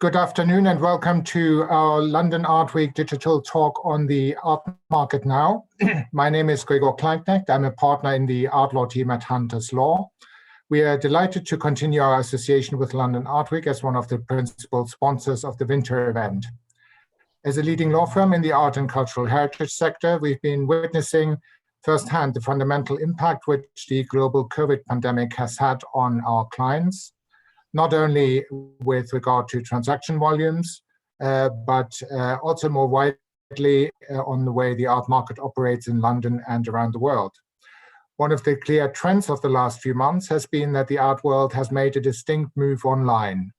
Good afternoon and welcome to our London Art Week digital talk on the art market now. My name is Gregor Kleinknecht. I'm a partner in the art law team at Hunters Law. We are delighted to continue our association with London Art Week as one of the principal sponsors of the winter event. As a leading law firm in the art and cultural heritage sector, we've been witnessing firsthand the fundamental impact which the global COVID pandemic has had on our clients, not only with regard to transaction volumes, but also more widely on the way the art market operates in London and around the world. One of the clear trends of the last few months has been that the art world has made a distinct move online.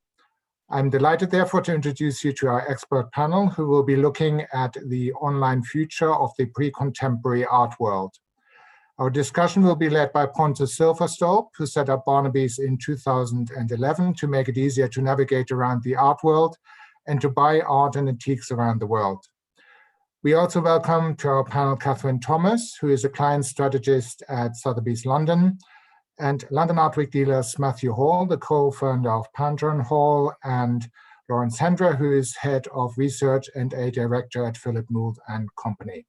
I'm delighted, therefore, to introduce you to our expert panel, who will be looking at the online future of the pre-contemporary art world. Our discussion will be led by Pontus Silfverstolpe, who set up Barnebys in 2011 to make it easier to navigate around the art world and to buy art and antiques around the world. We also welcome to our panel Katherine Thomas, who is a client strategist at Sotheby's London, and London Art Week dealers Matthew Hall, the co-founder of Panter Hall, and Hendra, who is head of research and a director at Mould Company.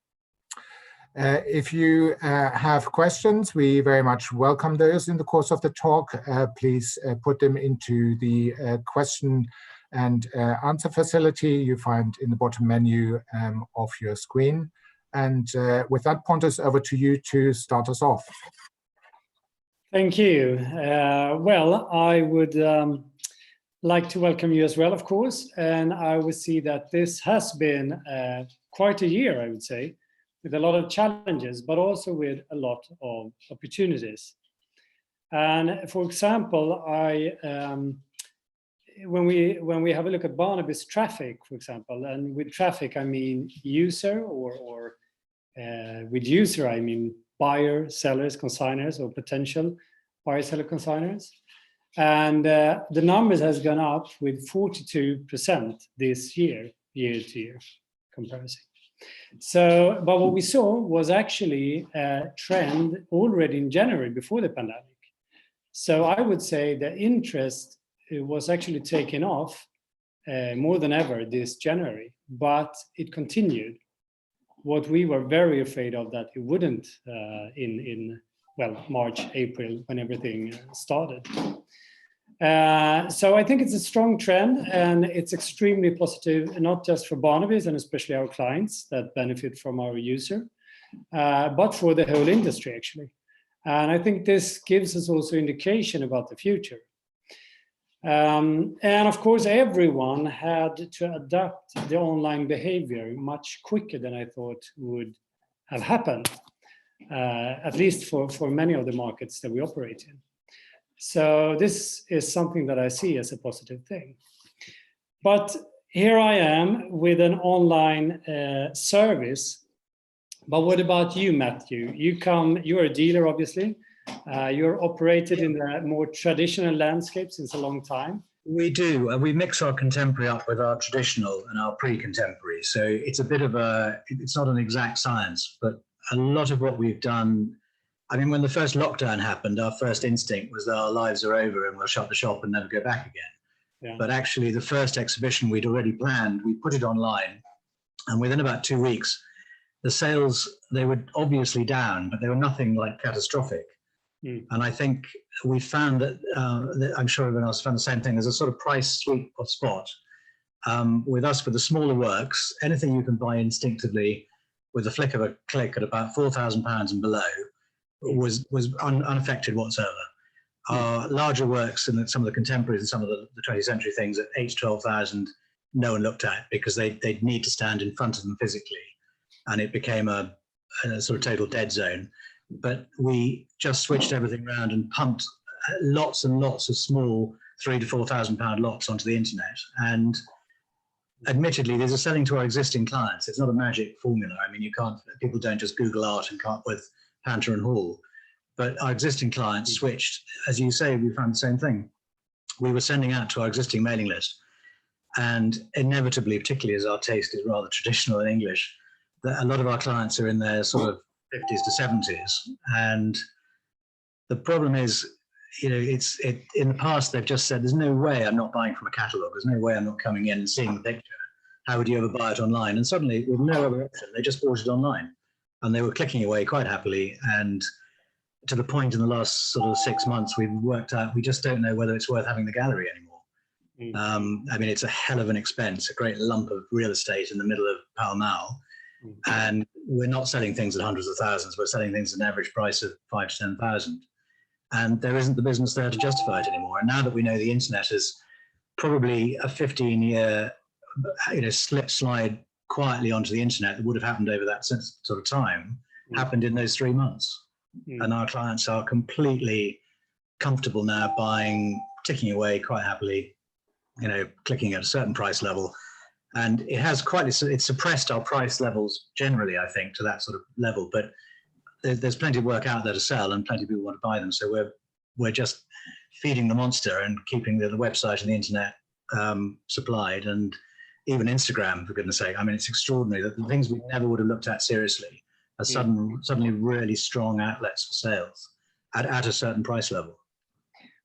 If you have questions, we very much welcome those in the course of the talk. Please put them into the question and answer facility you find in the bottom menu of your screen. And with that, Pontus, over to you to start us off. Thank you. Well, I would like to welcome you as well, of course. And I would see that this has been quite a year, I would say, with a lot of challenges, but also with a lot of opportunities. And for example, when we have a look at Barnebys traffic, for example, and with traffic I mean user, or with user I mean buyer, sellers, consigners, or potential buyer, seller, consigners. And the numbers has gone up with 42% this year, year-to-year comparison. So, but what we saw was actually a trend already in January before the pandemic. So I would say the interest was actually taken off more than ever this January, but it continued. What we were very afraid of that it wouldn't in March, April, when everything started. So I think it's a strong trend, and it's extremely positive, not just for Barnebys and especially our clients that benefit from our user, but for the whole industry actually. And I think this gives us also indication about the future. And of course, everyone had to adapt the online behavior much quicker than I thought would have happened, at least for many of the markets that we operate in. So this is something that I see as a positive thing. But here I am with an online service. But what about you, Matthew? You're a dealer, obviously. You're operated in the more traditional landscape since a long time. We do. We mix our contemporary up with our traditional and our pre-contemporary. So it's a bit of it's not an exact science, but a lot of what we've done. I mean, when the first lockdown happened, our first instinct was that our lives are over and we'll shut the shop and never go back again. Yeah. But actually, the first exhibition we'd already planned, we put it online. And within about 2 weeks, the sales, they were obviously down, but they were nothing like catastrophic. Mm. And I think we found that, I'm sure everyone else found the same thing, there's a sort of price sweet spot. With us, for the smaller works, anything you can buy instinctively with a flick of a click at about £4,000 and below, was unaffected whatsoever. Our larger works and some of the contemporaries and some of the 20th century things at 8,000 to 12,000, no one looked at because they'd need to stand in front of them physically, and it became a sort of total dead zone. But we just switched everything around and pumped lots and lots of small £3,000 to £4,000 lots onto the internet. And admittedly, these are selling to our existing clients. It's not a magic formula. I mean, people don't just Google art and come up with Panter Hall, but our existing clients switched. As you say, we found the same thing. We were sending out to our existing mailing list, and inevitably, particularly as our taste is rather traditional in English, that a lot of our clients are in their sort of 50s to 70s. And the problem is it's in the past they've just said, there's no way I'm not buying from a catalogue. There's no way I'm not coming in and seeing the picture. How would you ever buy it online? And suddenly, with no other option, they just bought it online, and they were clicking away quite happily. And to the point in the last sort of 6 months, we've worked out we just don't know whether it's worth having the gallery anymore. I mean, it's a hell of an expense, a great lump of real estate in the middle of Pall Mall. And we're not selling things at hundreds of thousands. We're selling things at an average price of 5 to 10,000. And there isn't the business there to justify it anymore. And now that we know the internet is probably a 15-year, slide quietly onto the internet that would have happened over that sort of time, happened in those 3 months. And our clients are completely comfortable now buying, ticking away quite happily, clicking at a certain price level. And it has it's suppressed our price levels generally, I think, to that sort of level. But there's plenty of work out there to sell, and plenty of people want to buy them. So we're just feeding the monster and keeping the website and the internet supplied, and even Instagram, for goodness sake. I mean, it's extraordinary that the things we never would have looked at seriously are suddenly really strong outlets for sales at a certain price level.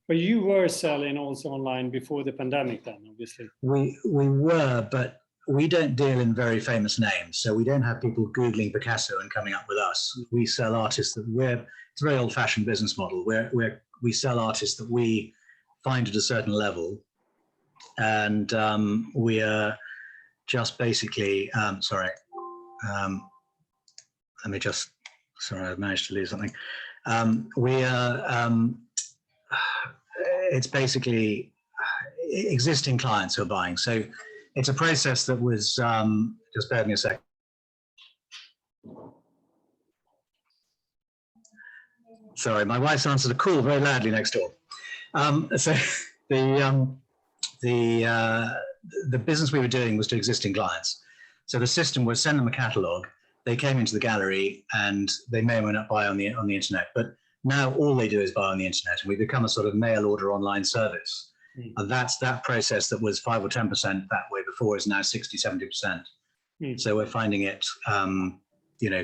But you were selling also online before the pandemic then, obviously. We were, but we don't deal in very famous names. So we don't have people Googling Picasso and coming up with us. We sell artists it's a very old fashioned business model where we sell artists that we find at a certain level. And we are just basically, I've managed to lose something. It's basically existing clients who are buying. So it's a process that was, just bear with me a second. Sorry, my wife's answered a call very loudly next door. So the business we were doing was to existing clients. So the system was send them a catalogue, they came into the gallery, and they may or may not buy on the internet. But now all they do is buy on the internet, and we become a sort of mail order online service. And that's that process that was 5 or 10% that way before is now 60, 70%. So we're finding it,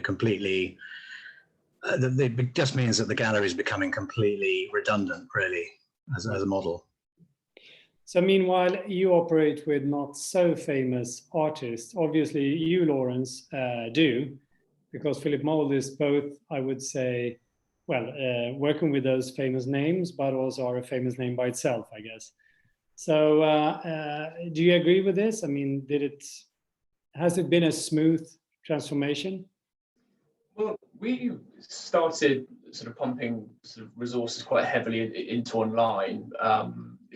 completely, it just means that the gallery is becoming completely redundant, really, as a model. So meanwhile, you operate with not so famous artists. Obviously, you, Lawrence, do, because Philip Mould is both, I would say, working with those famous names, but also are a famous name by itself, I guess. So do you agree with this? I mean, has it been a smooth transformation? Well, we started sort of pumping sort of resources quite heavily into online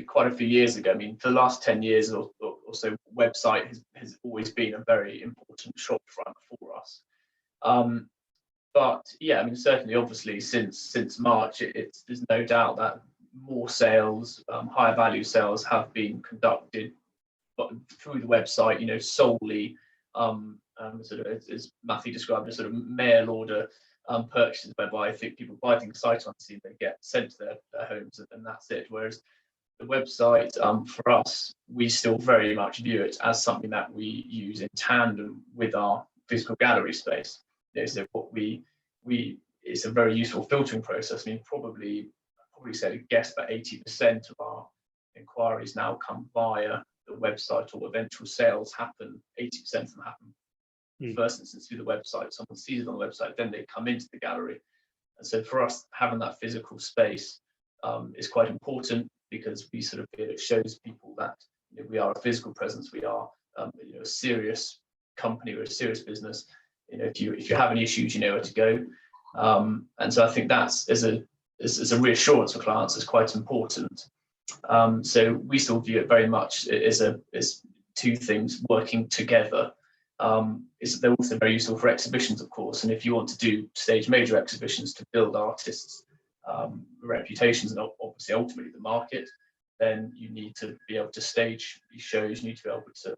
quite a few years ago. I mean, for the last 10 years or so, website has always been a very important shop front for us. But yeah, I mean, certainly, obviously, since March, there's no doubt that more sales, higher value sales, have been conducted through the website. Solely, sort of as Matthew described, a sort of mail order purchases, whereby I think people buy things sight unseen, they get sent to their homes, and that's it. Whereas the website, for us, we still very much view it as something that we use in tandem with our physical gallery space. So what it's a very useful filtering process. I mean, probably say, guess about 80% of our inquiries now come via the website, or eventual sales happen. 80% of them happen first instance through the website. Someone sees it on the website, then they come into the gallery. And so for us, having that physical space is quite important, because we sort of feel it shows people that we are a physical presence. We are a serious company. We're a serious business. If you have any issues, you know where to go. And so I think that's as a reassurance for clients is quite important. So we still view it very much as two things working together. They're also very useful for exhibitions, of course. And if you want to stage major exhibitions to build artists' reputations, and obviously ultimately the market, then you need to be able to stage these shows. You need to be able to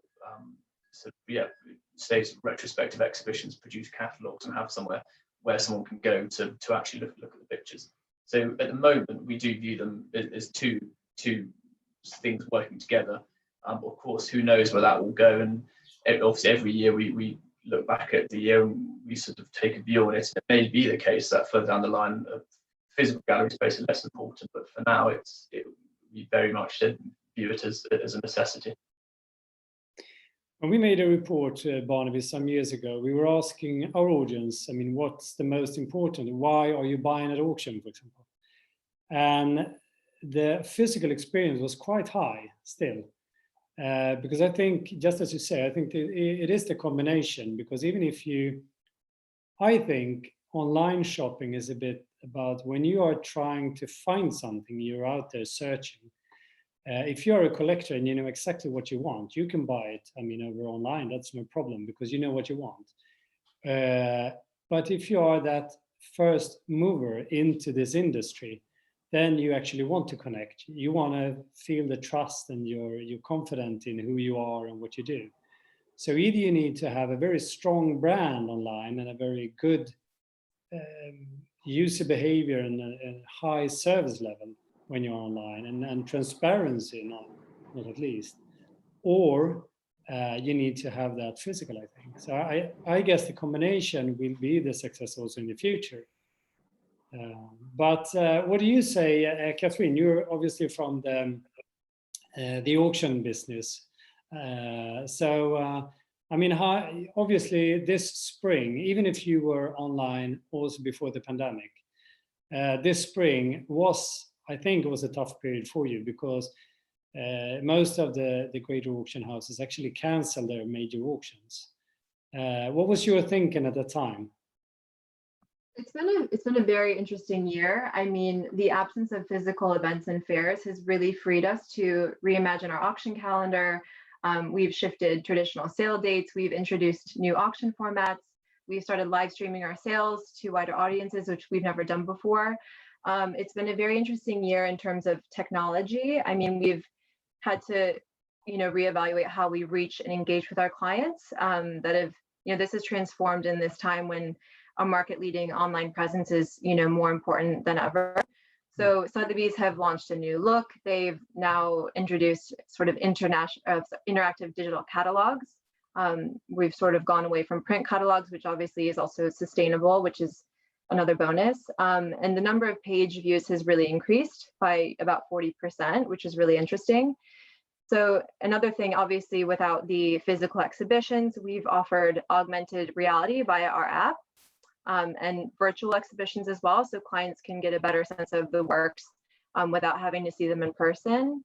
stage retrospective exhibitions, produce catalogues, and have somewhere where someone can go to actually look at the pictures. So at the moment, we do view them as two things working together. Of course, who knows where that will go? And obviously, every year we look back at the year and we sort of take a view on it. It may be the case that further down the line, physical gallery space is less important, but for now we very much view it as a necessity. When we made a report to Barnebys some years ago, we were asking our audience, I mean, what's the most important? Why are you buying at auction, for example? And the physical experience was quite high still. Because I think, just as you say, I think it is the combination, because even if I think online shopping is a bit about when you are trying to find something, you're out there searching. If you're a collector and you know exactly what you want, you can buy it, I mean, over online, that's no problem because you know what you want. But if you are that first mover into this industry, then you actually want to connect. You want to feel the trust and you're confident in who you are and what you do. So either you need to have a very strong brand online and a very good user behavior and a high service level when you're online and transparency, not at least, or you need to have that physical, I think. So I guess the combination will be the success also in the future. But what do you say, Katherine? You're obviously from the auction business. I mean, obviously this spring, even if you were online also before the pandemic, this spring I think it was a tough period for you because most of the greater auction houses actually canceled their major auctions. What was your thinking at the time? It's been a very interesting year. I mean, the absence of physical events and fairs has really freed us to reimagine our auction calendar. We've shifted traditional sale dates. We've introduced new auction formats. We've started live streaming our sales to wider audiences, which we've never done before. It's been a very interesting year in terms of technology. I mean, we've had to, reevaluate how we reach and engage with our clients this has transformed in this time when a market-leading online presence is, more important than ever. So Sotheby's have launched a new look. They've now introduced sort of interactive digital catalogs. We've sort of gone away from print catalogs, which obviously is also sustainable, which is another bonus. And the number of page views has really increased by about 40%, which is really interesting. So another thing, obviously, without the physical exhibitions, we've offered augmented reality via our app. And virtual exhibitions as well, so clients can get a better sense of the works without having to see them in person.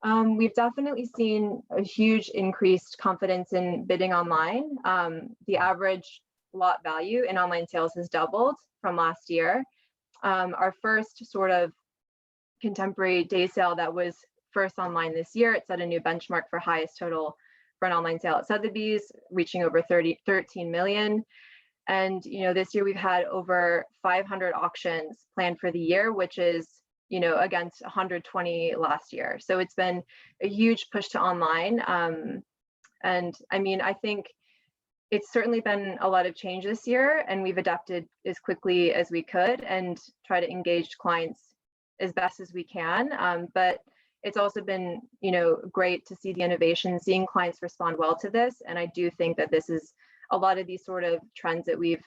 We've definitely seen a huge increased confidence in bidding online. The average lot value in online sales has doubled from last year. Our first sort of contemporary day sale that was first online this year, it set a new benchmark for highest total for an online sale at Sotheby's, reaching over 13 million. And, this year we've had over 500 auctions planned for the year, which is, against 120 last year. So it's been a huge push to online. And I mean, I think it's certainly been a lot of change this year, and we've adapted as quickly as we could and try to engage clients as best as we can. But it's also been, great to see the innovation, seeing clients respond well to this. And I do think that this is a lot of these sort of trends that we've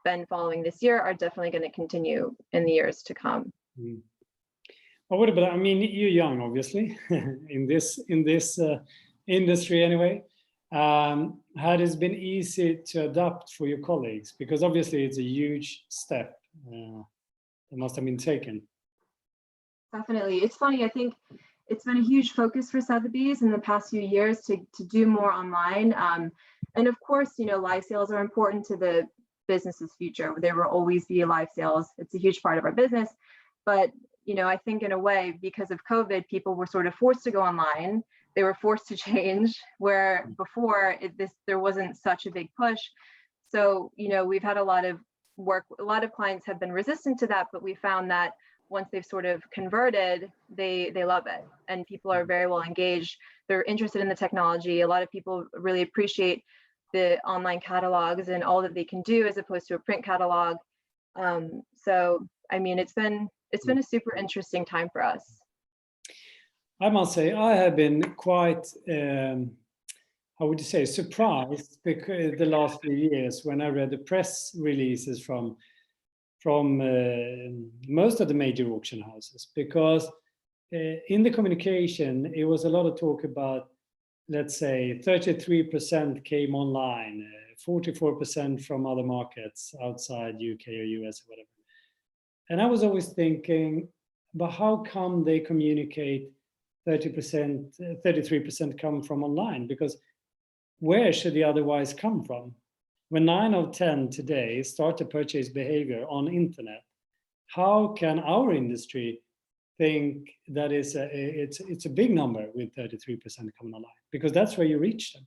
been following this year are definitely going to continue in the years to come. Well, what about, I mean, you're young, obviously, in this industry anyway. Had it been easy to adapt for your colleagues? Because obviously it's a huge step that must have been taken. Definitely. It's funny, I think it's been a huge focus for Sotheby's in the past few years to do more online. And of course, live sales are important to the business's future. There will always be live sales. It's a huge part of our business. But, I think in a way, because of COVID, people were sort of forced to go online. They were forced to change, where before there wasn't such a big push. So, we've had a lot of work. A lot of clients have been resistant to that, but we found that once they've sort of converted, they love it. And people are very well engaged. They're interested in the technology. A lot of people really appreciate the online catalogs and all that they can do as opposed to a print catalog. So, I mean, it's been a super interesting time for us. I must say, I have been quite, how would you say, surprised because the last few years when I read the press releases from most of the major auction houses, because in the communication, it was a lot of talk about, let's say, 33% came online, 44% from other markets outside UK or US or whatever. And I was always thinking, but how come they communicate 30%, 33% come from online? Because where should the otherwise come from? When 9 of 10 today start to purchase behavior on internet, how can our industry think that it's a big number with 33% coming online? Because that's where you reach them.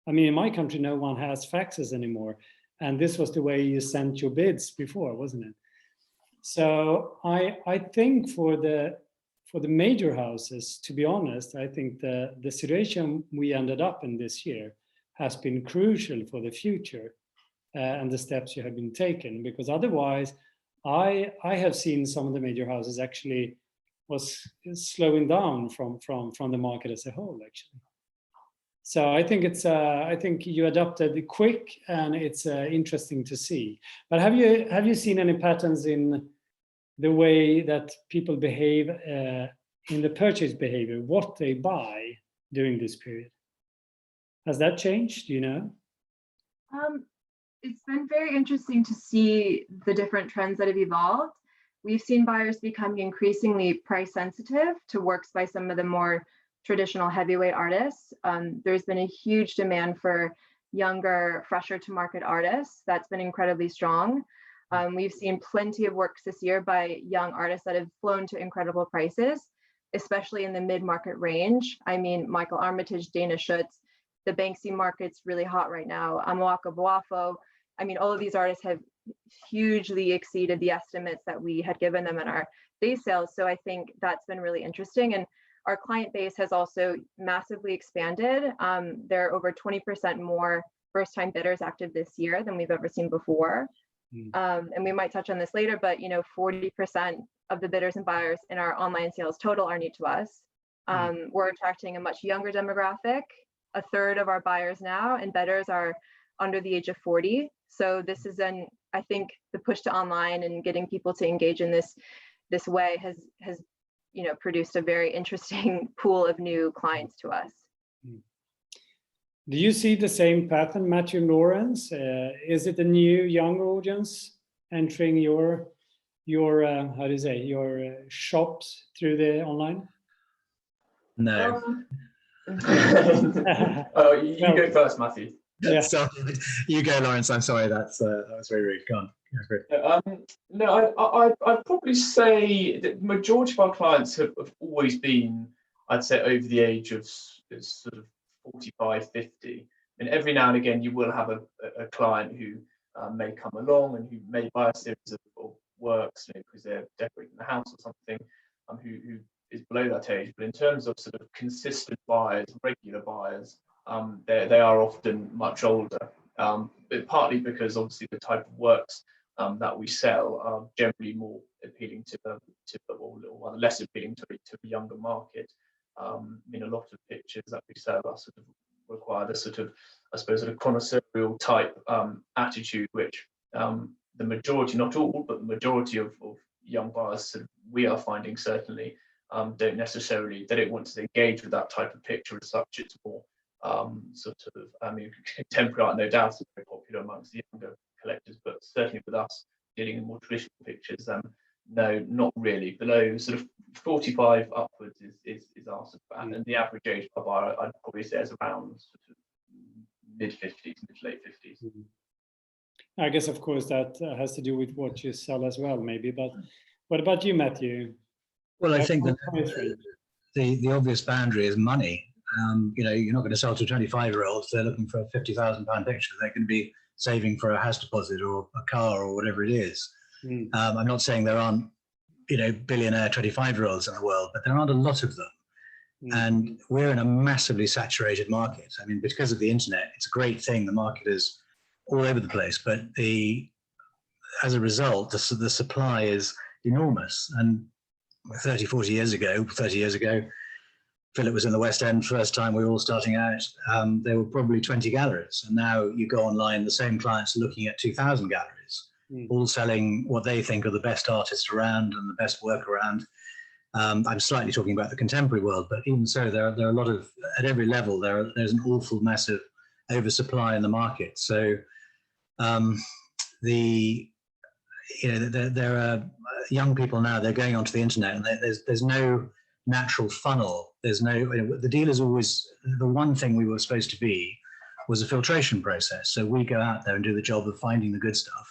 I mean, in my country, no one has faxes anymore. And this was the way you sent your bids before, wasn't it? So I think for the major houses, to be honest, I think the situation we ended up in this year has been crucial for the future and the steps you have been taken, because otherwise I have seen some of the major houses actually was slowing down from the market as a whole, actually. So I think I think you adapted quick, and it's interesting to see. But have you seen any patterns in the way that people behave in the purchase behavior, what they buy during this period? Has that changed? Do you know? It's been very interesting to see the different trends that have evolved. We've seen buyers becoming increasingly price sensitive to works by some of the more traditional heavyweight artists. There's been a huge demand for younger, fresher to market artists. That's been incredibly strong. We've seen plenty of works this year by young artists that have flown to incredible prices, especially in the mid-market range. I mean, Michael Armitage, Dana Schutz, the Banksy market's really hot right now. Amoaka Boafo. I mean, all of these artists have hugely exceeded the estimates that we had given them in our day sales. So I think that's been really interesting. And our client base has also massively expanded. There are over 20% more first-time bidders active this year than we've ever seen before. And we might touch on this later, but 40% of the bidders and buyers in our online sales total are new to us. We're attracting a much younger demographic. A third of our buyers now and bidders are under the age of 40. So this is I think the push to online and getting people to engage in this way has produced a very interesting pool of new clients to us. Do you see the same pattern, Matthew Lawrence? Is it a new younger audience entering your how do you say, your shops through the online? No. Oh, you go first, Matthew. Yeah. So, you go, Lawrence. I'm sorry, that was very rude. Go on. No, I'd probably say that the majority of our clients have always been, I'd say, over the age of sort of 45, 50. And every now and again, you will have a client who may come along and who may buy a series of works because they're decorating the house or something, who is below that age. But in terms of sort of consistent buyers, regular buyers, they are often much older, but partly because obviously the type of works that we sell are generally more appealing or less appealing to a younger market. I mean, a lot of pictures that we sell are sort of require the sort of, I suppose, sort of connoisseurial type attitude, which the majority, not all, but the majority of young buyers we are finding certainly don't want to engage with that type of picture as such. It's more I mean, contemporary art, no doubt, is very popular amongst the younger collectors, but certainly with us dealing in more traditional pictures, no, not really. Below sort of 45 upwards is our sort of, and the average age of buyer, I'd probably say, is around sort of mid-50s, mid-late 50s. I guess, of course, that has to do with what you sell as well, maybe. But what about you, Matthew? Well, I think that the obvious boundary is money. You're not going to sell to 25-year-olds. They're looking for a £50,000 picture. They can be saving for a house deposit or a car or whatever it is. I'm not saying there aren't, billionaire 25-year-olds in the world, but there aren't a lot of them. And we're in a massively saturated market. I mean, because of the internet, it's a great thing. The market is all over the place, but as a result, the supply is enormous. And 30 years ago, Philip was in the West End first time we were all starting out. There were probably 20 galleries, and now you go online, the same clients are looking at 2,000 galleries. all selling what they think are the best artists around and the best work around. I'm slightly talking about the contemporary world, but even so, there are a lot of, at every level, there's an awful massive oversupply in the market. So there are young people now, they're going onto the internet, and there's no natural funnel. There's no, the dealers always, the one thing we were supposed to be was a filtration process. So we go out there and do the job of finding the good stuff.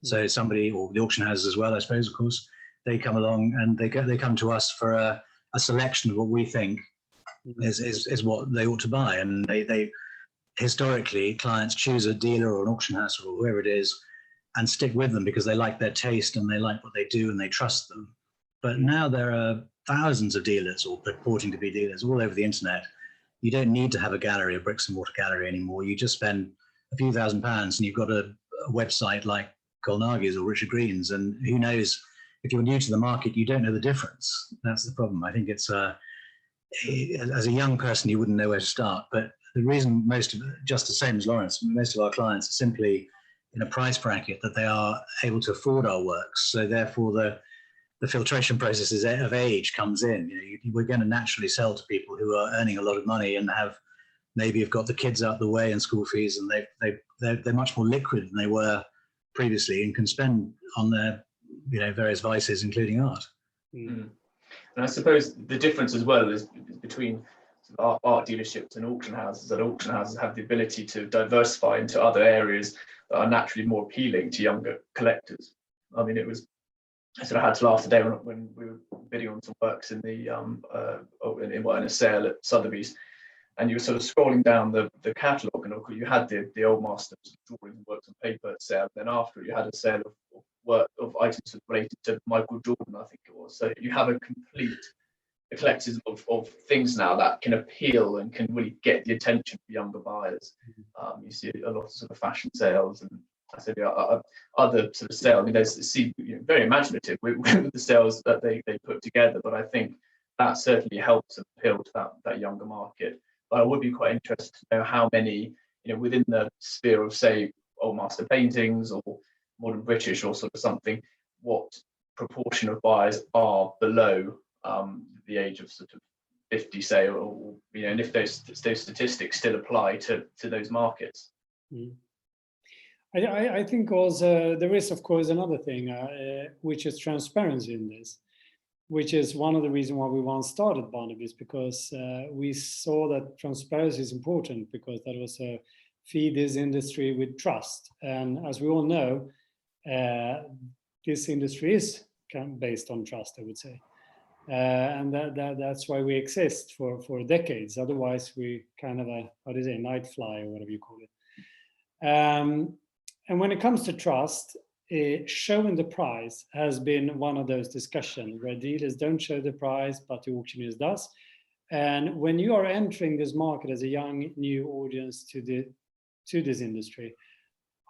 So somebody, or the auction houses as well, I suppose, of course, they come along and they come to us for a selection of what we think is what they ought to buy. And they historically, clients choose a dealer or an auction house or whoever it is and stick with them because they like their taste and they like what they do and they trust them. But now there are thousands of dealers, or purporting to be dealers, all over the internet. You don't need to have a gallery, a bricks and mortar gallery anymore. You just spend a few £1,000 and you've got a website like Colnagi's or Richard Green's, and who knows, if you're new to the market, you don't know the difference. That's the problem. I think it's as a young person, you wouldn't know where to start. But the reason just the same as Lawrence, most of our clients are simply in a price bracket that they are able to afford our works. So therefore, the filtration processes of age comes in. We're going to naturally sell to people who are earning a lot of money and maybe have got the kids out the way and school fees, and they're much more liquid than they were previously and can spend on their various vices, including art. And I suppose the difference as well is between art dealerships and auction houses, that auction houses have the ability to diversify into other areas that are naturally more appealing to younger collectors. I mean, I sort of had to laugh today when we were bidding on some works in a sale at Sotheby's, and you were sort of scrolling down the catalogue, and you had the old masters drawings and works on paper sale. Then after, you had a sale of items related to Michael Jordan, I think it was. So you have a complete collection of things now that can appeal and can really get the attention of younger buyers. You see a lot of sort of fashion sales, and I said other sort of sales. I mean, there's very imaginative with the sales that they put together, but I think that certainly helps appeal to that younger market. But I would be quite interested to know how many, within the sphere of, say, old master paintings or modern British or sort of something, what proportion of buyers are below the age of sort of 50, say, or and if those statistics still apply to those markets. I think also there is, of course, another thing, which is transparency in this, which is one of the reasons why we once started Barnebys, because we saw that transparency is important, because that was feed this industry with trust. And as we all know, this industry is based on trust, I would say. And that's why we exist for decades. Otherwise, we kind of night fly or whatever you call it. And when it comes to trust, showing the price has been one of those discussions where dealers don't show the price, but the auctioneers does. And when you are entering this market as a young new audience to this industry,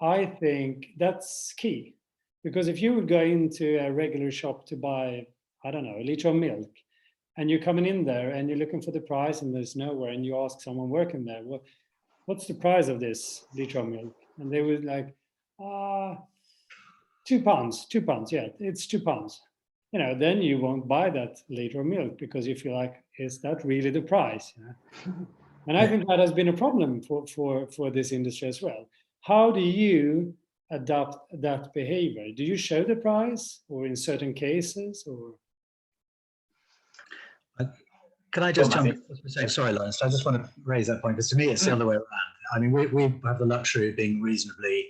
I think that's key. Because if you would go into a regular shop to buy, I don't know, a liter of milk, and you're coming in there and you're looking for the price and there's nowhere, and you ask someone working there, what's the price of this liter of milk? And they would like, £2, yeah, it's £2. Then you won't buy that liter of milk because you feel like, is that really the price? And I think that has been a problem for this industry as well. How do you adapt that behavior? Do you show the price, or in certain cases, or? Can I just jump in? Sorry, Lawrence, I just want to raise that point, because to me it's the other way around. I mean, we have the luxury of being reasonably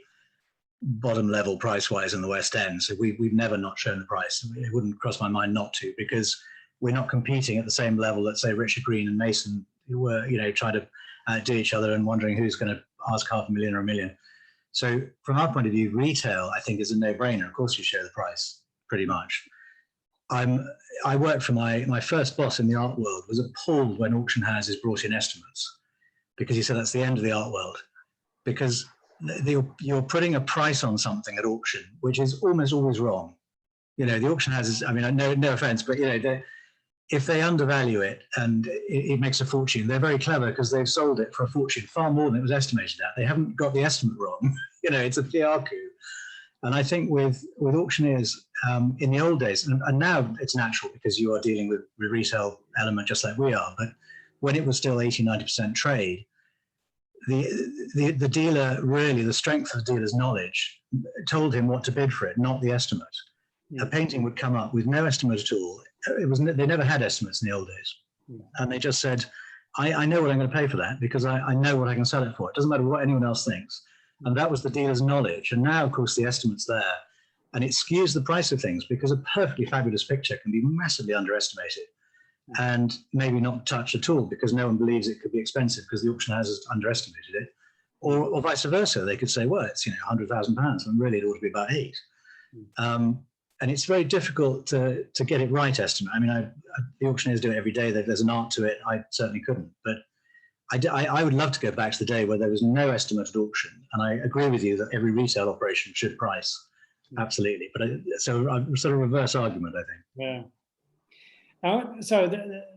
bottom level price-wise in the West End, so we've never not shown the price. It wouldn't cross my mind not to, because we're not competing at the same level that, say, Richard Green and Mason were, trying to outdo each other and wondering who's going to ask $500,000 or $1 million. So from our point of view, retail, I think, is a no-brainer. Of course you show the price, pretty much. I worked for my first boss in the art world was appalled when auction houses brought in estimates, because he said that's the end of the art world, because you're putting a price on something at auction, which is almost always wrong. The auction houses, I mean, no offense, but if they undervalue it and it makes a fortune, they're very clever, because they've sold it for a fortune, far more than it was estimated at. They haven't got the estimate wrong. It's a PR coup. And I think with auctioneers in the old days, and now it's natural because you are dealing with the retail element just like we are, but when it was still 80, 90% trade, the dealer really, the strength of the dealer's knowledge told him what to bid for it, not the estimate. A painting would come up with no estimate at all. They never had estimates in the old days. And they just said, I know what I'm going to pay for that because I know what I can sell it for. It doesn't matter what anyone else thinks. And that was the dealer's knowledge. And now, of course, the estimate's there. And it skews the price of things because a perfectly fabulous picture can be massively underestimated and maybe not touched at all because no one believes it could be expensive because the auction house has underestimated it. Or vice versa. They could say, well, it's £100,000 and really it ought to be about 8. And it's very difficult to get it right estimate. I mean, the auctioneers do it every day. There's an art to it. I certainly couldn't. But I would love to go back to the day where there was no estimate at auction. And I agree with you that every retail operation should price. Absolutely. But so I'm sort of reverse argument, I think. Yeah. So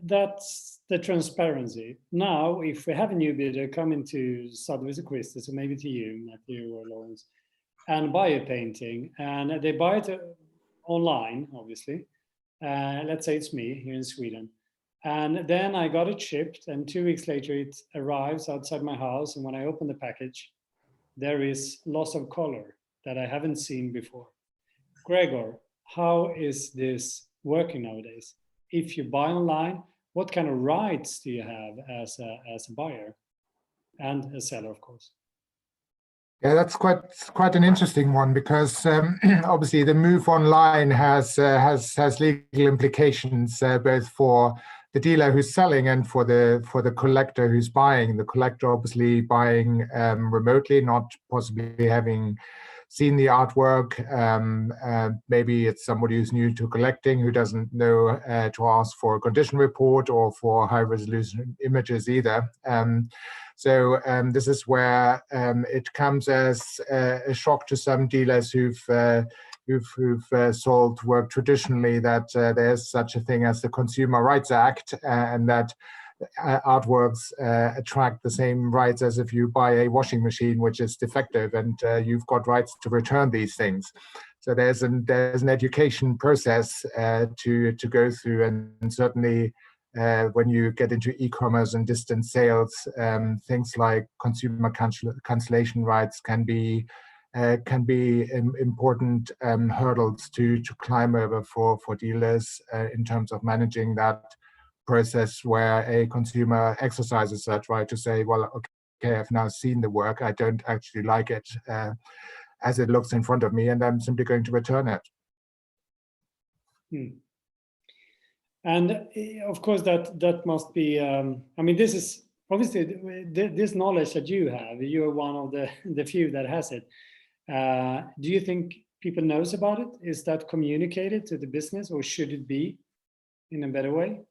that's the transparency. Now, if we have a new bidder coming to Sotheby or Christie, so maybe to you, Matthew or Lawrence, and buy a painting, and they buy it online, obviously. Let's say it's me here in Sweden. And then I got it shipped, and 2 weeks later it arrives outside my house. And when I open the package, there is loss of color that I haven't seen before. Gregor, how is this working nowadays? If you buy online, what kind of rights do you have as a buyer and a seller, of course? Yeah, that's quite an interesting one because obviously the move online has legal implications both for the dealer who's selling and for the collector who's buying. The collector obviously buying remotely, not possibly having seen the artwork. Maybe it's somebody who's new to collecting who doesn't know to ask for a condition report or for high resolution images either. So this is where it comes as a shock to some dealers who've sold work traditionally that there's such a thing as the Consumer Rights Act and that artworks attract the same rights as if you buy a washing machine which is defective, and you've got rights to return these things. So there's an education process to go through, and certainly when you get into e-commerce and distance sales, things like consumer cancellation rights can be important hurdles to climb over for dealers in terms of managing that process where a consumer exercises that right to say, well, okay, I've now seen the work, I don't actually like it as it looks in front of me, and I'm simply going to return it. And of course, that must be, I mean, this is obviously this knowledge that you have, you are one of the few that has it. Do you think people knows about it? Is that communicated to the business, or should it be in a better way?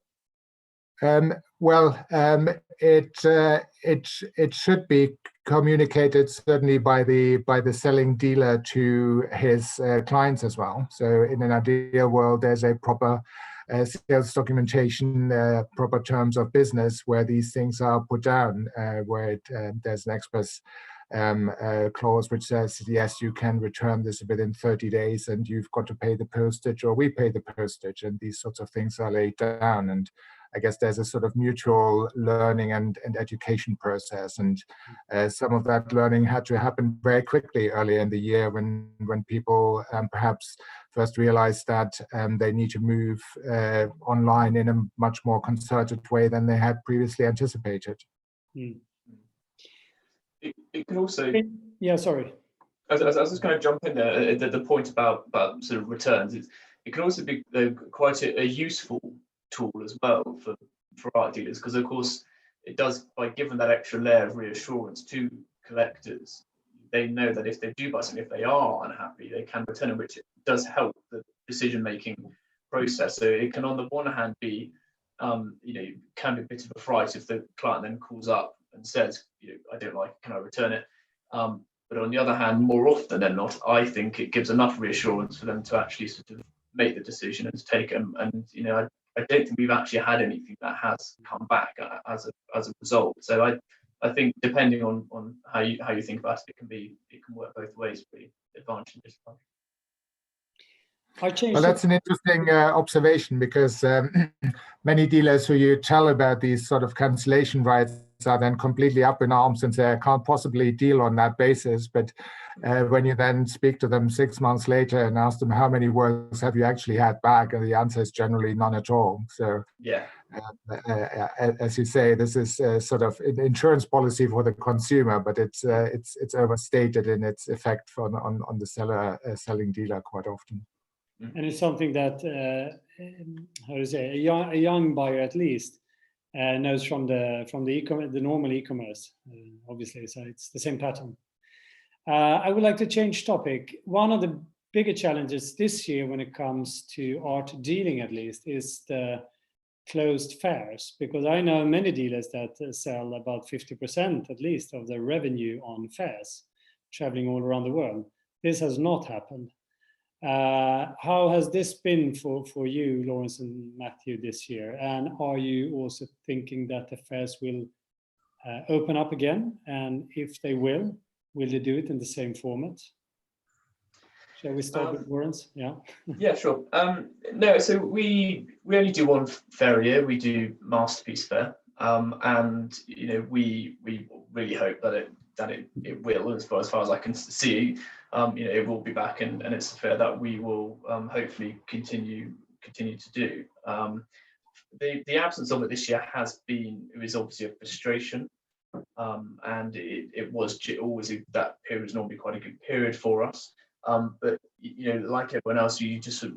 It should be communicated certainly by the selling dealer to his clients as well. So in an ideal world, there's a proper sales documentation, proper terms of business where these things are put down, where there's an express clause which says, yes, you can return this within 30 days and you've got to pay the postage, or we pay the postage, and these sorts of things are laid down. And I guess there's a sort of mutual learning and education process, and some of that learning had to happen very quickly earlier in the year when people perhaps first realized that they need to move online in a much more concerted way than they had previously anticipated. It can also, yeah, sorry. I was just going to jump in there at the point about sort of returns. It can also be quite a useful tool as well for art dealers, because of course it does, by giving that extra layer of reassurance to collectors, they know that if they do buy something, if they are unhappy, they can return it, which does help the decision-making process. So it can, on the one hand, be can be a bit of a fright if the client then calls up and says, I don't like it, can I return it? But on the other hand, more often than not, I think it gives enough reassurance for them to actually sort of make the decision and to take them. And I don't think we've actually had anything that has come back as a result. So I think depending on how you think about it, it can work both ways, really, advantage and disadvantage. Well, that's an interesting observation, because many dealers who you tell about these sort of cancellation rights are then completely up in arms and say, I can't possibly deal on that basis. But when you then speak to them 6 months later and ask them how many works have you actually had back, and the answer is generally none at all. So yeah, as you say, this is sort of an insurance policy for the consumer, but it's overstated in its effect on the seller selling dealer quite often. And it's something that, how to say, a young buyer at least knows from the normal e-commerce, obviously. So it's the same pattern. I would like to change topic. One of the bigger challenges this year, when it comes to art dealing, at least, is the closed fairs, because I know many dealers that sell about 50% at least of their revenue on fairs, traveling all around the world. This has not happened. How has this been for you, Lawrence and Matthew, this year? And are you also thinking that the fairs will open up again? And if they will they do it in the same format? Shall we start with Lawrence? Yeah. Yeah, sure. No, so we only do one fair a year. We do Masterpiece Fair, and we really hope that it will, as far as I can see. It will be back, and it's a fair that we will hopefully continue to do. The absence of it this year it was obviously a frustration, and it was always that period was normally quite a good period for us. But like everyone else, we just sort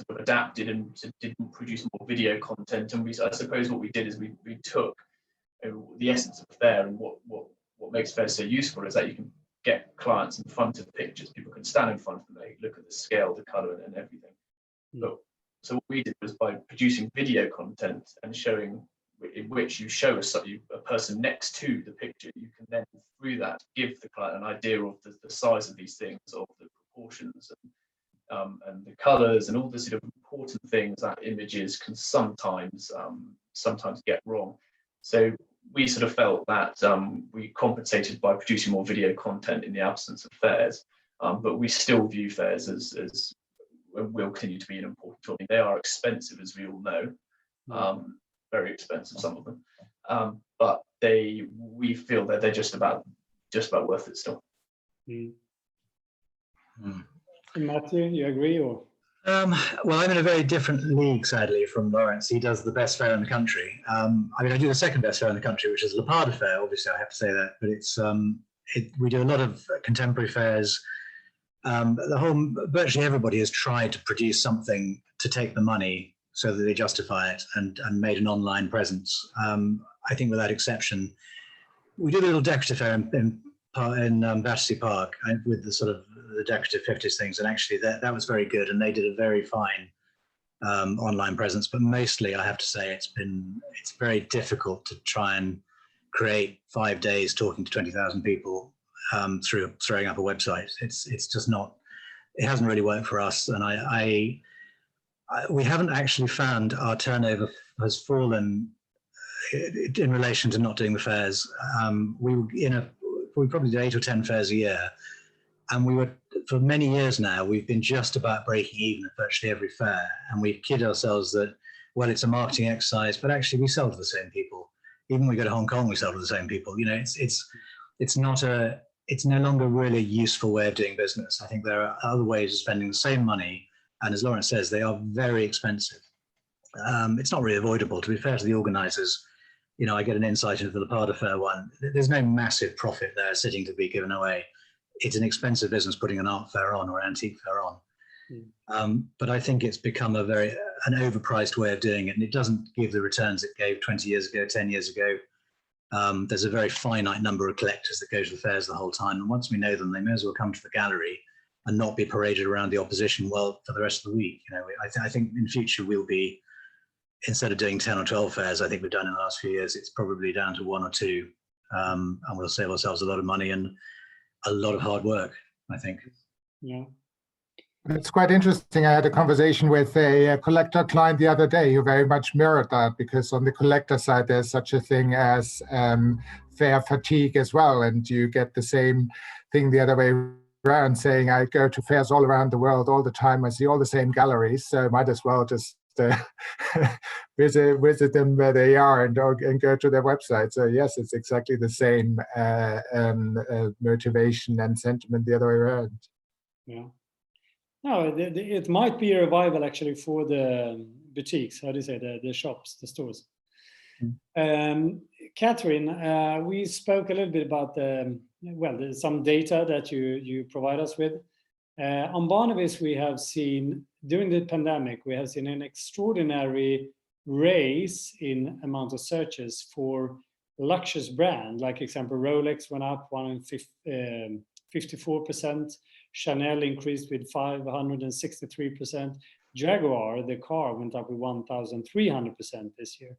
of adapted and didn't produce more video content. And I suppose what we did is we took the essence of a fair, and what makes fairs so useful is that you can get clients in front of pictures. People can stand in front of them, they look at the scale, the color, and everything. So what we did was, by producing video content and showing, in which you show a person next to the picture, you can then, through that, give the client an idea of the size of these things, of the proportions, and the colors, and all the sort of important things that images can sometimes get wrong. So we sort of felt that we compensated by producing more video content in the absence of fairs, but we still view fairs as will continue to be an important tool. I mean, they are expensive, as we all know, very expensive, some of them, but we feel that they're just about worth it still. Matthew, you agree, or? Well, I'm in a very different league, sadly, from Lawrence. He does the best fair in the country. I do the second best fair in the country, which is the Panter Fair. Obviously, I have to say that, but we do a lot of contemporary fairs. Virtually everybody has tried to produce something to take the money so that they justify it, and made an online presence. I think without exception, we did a little decorative fair in Battersea Park with the sort of the decorative 50s things, and actually that was very good, and they did a very fine online presence. But mostly, I have to say, it's very difficult to try and create 5 days talking to 20,000 people through throwing up a website. It's just not. It hasn't really worked for us, and we haven't actually found our turnover has fallen in relation to not doing the fairs. We probably do 8 or 10 fairs a year, and for many years now, we've been just about breaking even at virtually every fair, and we kid ourselves that, well, it's a marketing exercise, but actually we sell to the same people. Even when we go to Hong Kong, we sell to the same people. It's no longer really a useful way of doing business. I think there are other ways of spending the same money, and as Lawrence says, they are very expensive. It's not really avoidable. To be fair to the organisers, I get an insight into the Panter Fair one. There's no massive profit there sitting to be given away. It's an expensive business putting an art fair on or an antique fair on. But I think it's become an overpriced way of doing it, and it doesn't give the returns it gave 20 years ago, 10 years ago. There's a very finite number of collectors that go to the fairs the whole time, and once we know them, they may as well come to the gallery and not be paraded around the opposition for the rest of the week. I think in future we'll be, instead of doing 10 or 12 fairs, I think we've done in the last few years, it's probably down to 1 or 2, and we'll save ourselves a lot of money and a lot of hard work, I think. Yeah. It's quite interesting. I had a conversation with a collector client the other day who very much mirrored that, because on the collector side, there's such a thing as fair fatigue as well. And you get the same thing the other way around, saying, I go to fairs all around the world all the time. I see all the same galleries, so I might as well just visit them where they are and go to their website. So yes, it's exactly the same motivation and sentiment the other way around. Yeah. No, it might be a revival actually for the boutiques. How do you say, the shops, the stores? Katherine, we spoke a little bit about there's some data that you provide us with. On Barnebys, we have seen during the pandemic, we have seen an extraordinary raise in amount of searches for luxurious brand. Like example, Rolex went up 154%. Chanel increased with 563%. Jaguar, the car, went up with 1,300% this year.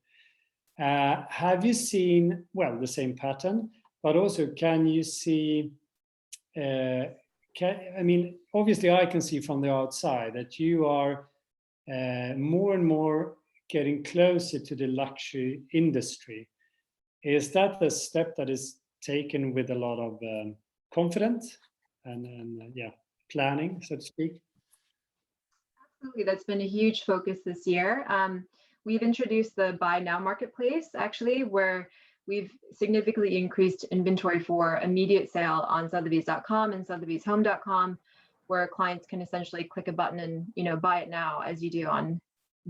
Have you seen, the same pattern, but also can you see, obviously I can see from the outside that you are more and more getting closer to the luxury industry. Is that a step that is taken with a lot of confidence and planning, so to speak? Absolutely, that's been a huge focus this year. We've introduced the Buy Now marketplace, actually, where we've significantly increased inventory for immediate sale on Sotheby's.com and Sotheby'sHome.com, where clients can essentially click a button and buy it now, as you do on,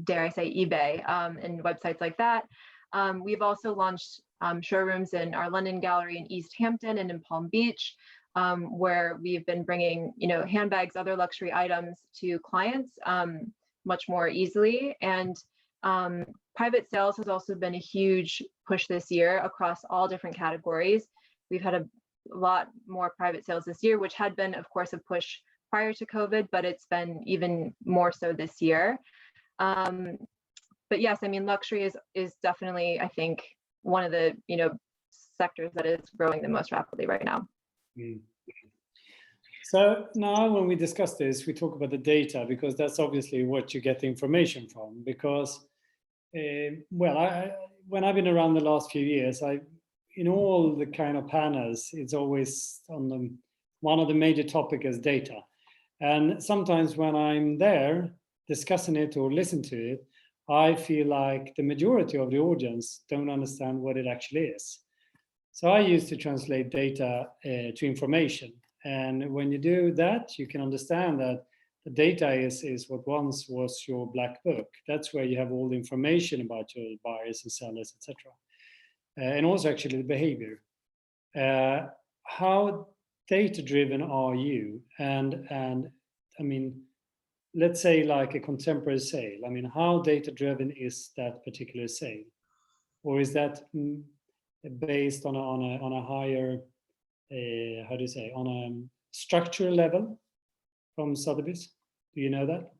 dare I say, eBay and websites like that. We've also launched showrooms in our London gallery in East Hampton and in Palm Beach, where we've been bringing, handbags, other luxury items to clients much more easily. And private sales has also been a huge push this year across all different categories. We've had a lot more private sales this year, which had been, of course, a push prior to COVID, but it's been even more so this year. But yes, luxury is definitely, I think, one of the sectors that is growing the most rapidly right now. So now when we discuss this, we talk about the data, because that's obviously what you get the information from. Because when I've been around the last few years, in all the kind of panels, it's always on one of the major topics is data. And sometimes when I'm there discussing it or listen to it, I feel like the majority of the audience don't understand what it actually is. So I used to translate data to information. And when you do that, you can understand that the data is what once was your black book. That's where you have all the information about your buyers and sellers, etc. And also actually the behavior. How data-driven are you? And let's say like a contemporary sale. How data-driven is that particular sale? Or is that based on a higher, on a structural level from Sotheby's? Do you know that?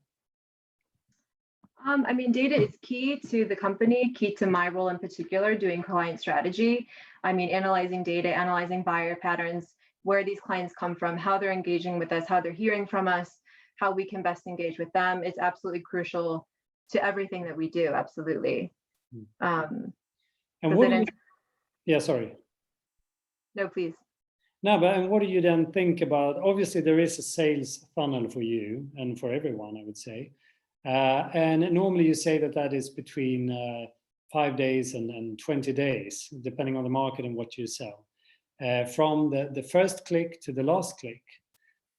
Data is key to the company, key to my role in particular, doing client strategy. Analyzing data, analyzing buyer patterns, where these clients come from, how they're engaging with us, how they're hearing from us, how we can best engage with them. It's absolutely crucial to everything that we do, absolutely. And what sorry. No, please. No, but what do you then think about? Obviously, there is a sales funnel for you and for everyone, I would say. And normally you say that is between 5 days and 20 days, depending on the market and what you sell. From the first click to the last click.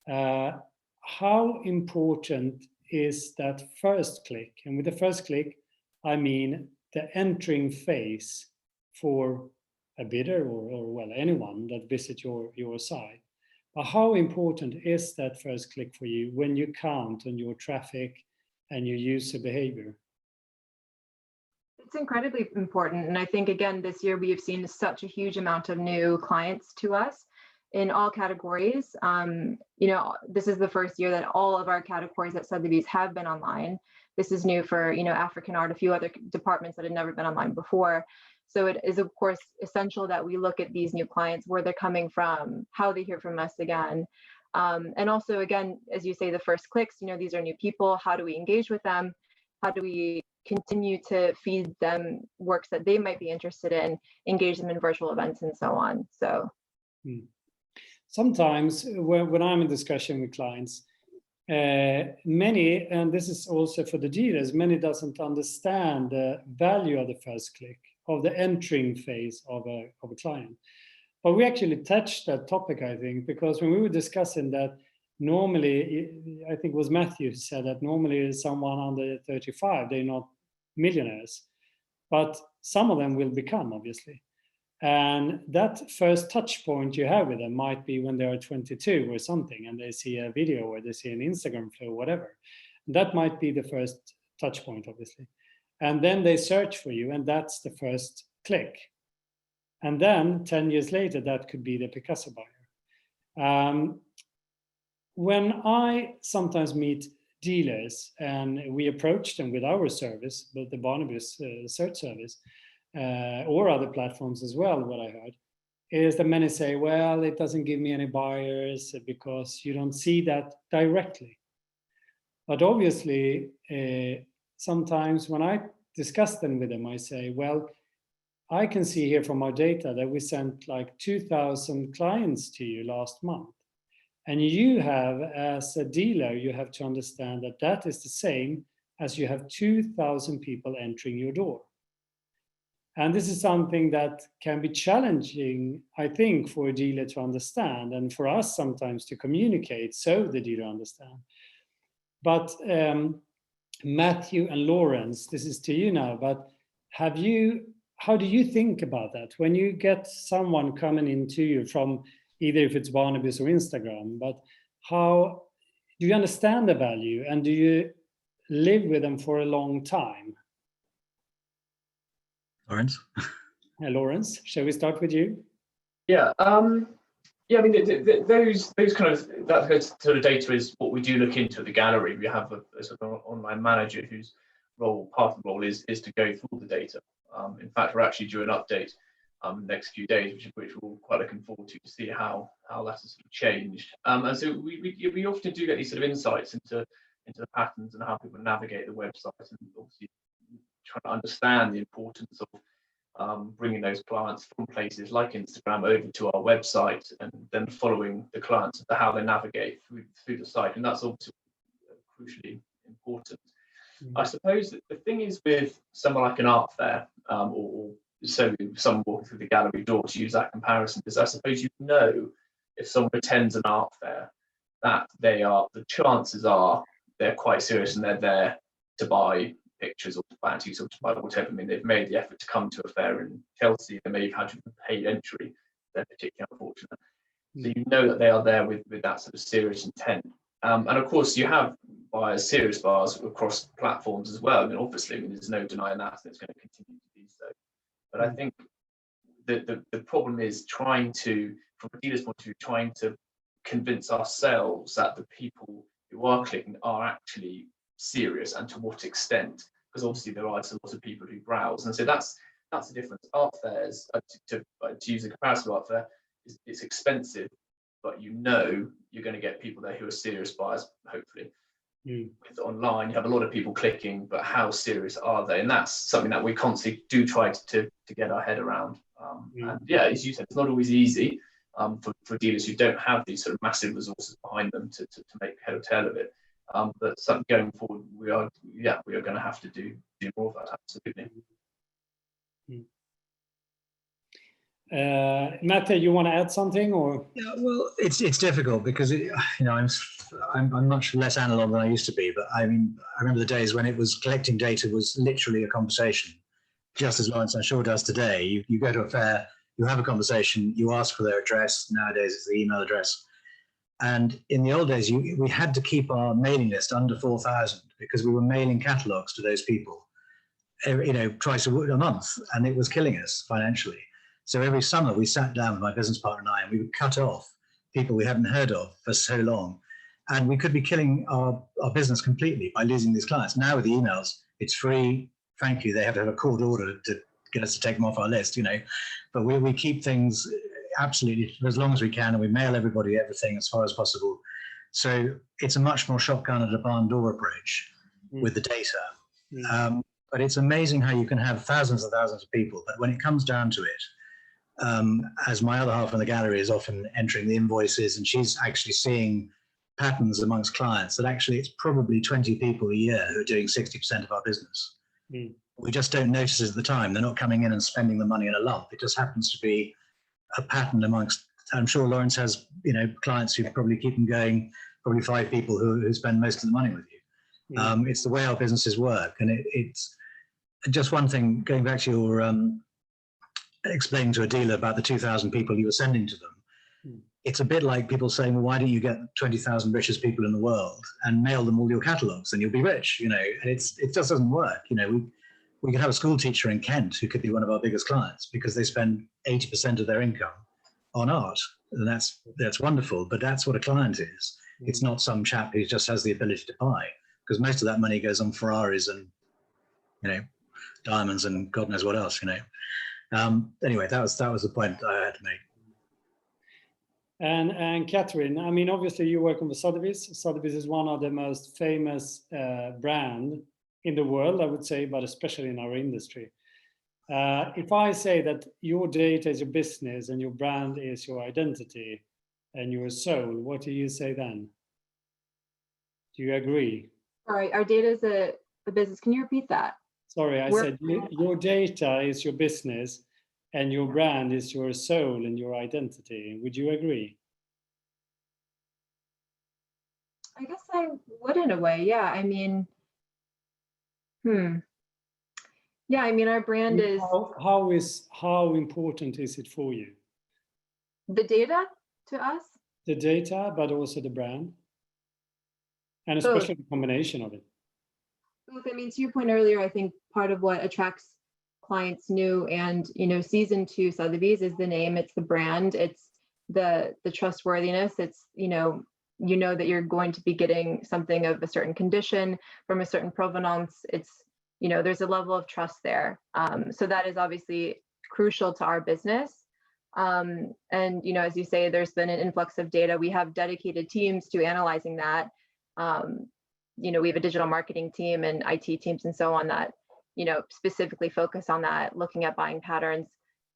How important is that first click? And with the first click, I mean the entering phase for a bidder or anyone that visits your site. But how important is that first click for you when you count on your traffic and your user behavior? It's incredibly important. And I think, again, this year we have seen such a huge amount of new clients to us in all categories. This is the first year that all of our categories at Sotheby's have been online. This is new for, African art, a few other departments that had never been online before. So it is, of course, essential that we look at these new clients, where they're coming from, how they hear from us again. And also, again, as you say, the first clicks, these are new people. How do we engage with them? How do we continue to feed them works that they might be interested in, engage them in virtual events and so on? So sometimes when I'm in discussion with clients, many, and this is also for the dealers, many doesn't understand the value of the first click, of the entering phase of a client. But we actually touched that topic, I think, because when we were discussing that, normally, I think it was Matthew who said that normally someone under 35, they're not millionaires, but some of them will become, obviously. And that first touch point you have with them might be when they are 22 or something, and they see a video or they see an Instagram flow, whatever. That might be the first touch point, obviously. And then they search for you, and that's the first click. And then 10 years later, that could be the Picasso buyer. When I sometimes meet dealers and we approach them with our service, but the Barnebys search service, or other platforms as well, what I heard, is that many say, well, it doesn't give me any buyers because you don't see that directly. But obviously, sometimes when I discuss them with them, I say, well, I can see here from our data that we sent like 2,000 clients to you last month. And you have, as a dealer, you have to understand that that is the same as you have 2,000 people entering your door. And this is something that can be challenging, I think, for a dealer to understand, and for us sometimes to communicate so the dealer understands. But Matthew and Lawrence, this is to you now, but how do you think about that? When you get someone coming into you from either if it's Barnebys or Instagram, but how do you understand the value and do you live with them for a long time? Lawrence? Lawrence, shall we start with you? Yeah, yeah. I mean, those kind of that sort of data is what we do look into at the gallery. We have a sort of online manager whose part of the role is to go through all the data. In fact, we're actually due an update next few days, which we're quite looking forward to see how that has sort of changed. And so we often do get these sort of insights into the patterns and how people navigate the website, and obviously trying to understand the importance of bringing those clients from places like Instagram over to our website, and then following the clients to how they navigate through the site, and that's obviously crucially important. I suppose that the thing is with someone like an art fair, or so someone walking through the gallery door, to use that comparison, is I suppose if someone attends an art fair, that the chances are they're quite serious and they're there to buy pictures or to buy antiques or to buy whatever. I mean, they've made the effort to come to a fair in Chelsea, they may have had to pay entry. They're particularly unfortunate. So you know that they are there with that sort of serious intent. And of course, you have buyers, serious buyers across platforms as well. I mean, obviously, there's no denying that, and it's going to continue to be so. But I think the problem is trying to, from a dealer's point of view, trying to convince ourselves that the people who are clicking are actually serious, and to what extent. Because obviously there are a lot of people who browse, and so that's the difference. Art fairs, to use a comparison art fair, it's expensive, but you're going to get people there who are serious buyers, hopefully. With online, you have a lot of people clicking, but how serious are they? And that's something that we constantly do try to get our head around. And yeah, as you said, it's not always easy for dealers who don't have these sort of massive resources behind them to make head or tail of it. But something going forward, we are going to have to do more of that, absolutely. Matthew, you want to add something, or? Yeah, well, it's difficult because I'm much less analog than I used to be. But I mean, I remember the days when it was collecting data was literally a conversation, just as Lawrence I'm sure does today. You go to a fair, you have a conversation, you ask for their address. Nowadays, it's the email address. And in the old days, we had to keep our mailing list under 4,000 because we were mailing catalogs to those people, twice a month, and it was killing us financially. So every summer we sat down with my business partner and I, and we would cut off people we hadn't heard of for so long. And we could be killing our business completely by losing these clients. Now with the emails, it's free. Frankly, they have to have a court order to get us to take them off our list, But we keep things absolutely for as long as we can, and we mail everybody everything as far as possible. So it's a much more shotgun at a barn door approach with the data. But it's amazing how you can have thousands and thousands of people, but when it comes down to it, as my other half in the gallery is often entering the invoices, and she's actually seeing patterns amongst clients, that actually it's probably 20 people a year who are doing 60% of our business. We just don't notice it at the time. They're not coming in and spending the money in a lump. It just happens to be a pattern amongst, I'm sure Lawrence has, clients who probably keep them going, probably 5 people who spend most of the money with you. It's the way our businesses work. And it's just one thing, going back to your explaining to a dealer about the 2,000 people you were sending to them. It's a bit like people saying, well, why don't you get 20,000 richest people in the world and mail them all your catalogs and you'll be rich, and it just doesn't work. We could have a school teacher in Kent who could be one of our biggest clients because they spend 80% of their income on art. And that's wonderful, but that's what a client is. It's not some chap who just has the ability to buy, because most of that money goes on Ferraris and, diamonds and God knows what else, Anyway, that was the point I had to make. And Katherine, I mean, obviously you work on the Sotheby's. Sotheby's is one of the most famous brand in the world, I would say, but especially in our industry. If I say that your data is your business and your brand is your identity and your soul, what do you say then? Do you agree? Sorry, our data is a business. Can you repeat that? Sorry, I said your data is your business and your brand is your soul and your identity. Would you agree? I guess I would, in a way. Yeah. I mean, yeah, I mean, our brand is. How important is it for you? The data to us? The data, but also the brand, and especially the combination of it. Look, I mean, to your point earlier, I think part of what attracts clients new and season 2 Sotheby's is the name, it's the brand, it's the trustworthiness, it's that you're going to be getting something of a certain condition from a certain provenance. It's there's a level of trust there, so that is obviously crucial to our business. And as you say, there's been an influx of data. We have dedicated teams to analyzing that. We have a digital marketing team and IT teams and so on that specifically focus on that, looking at buying patterns,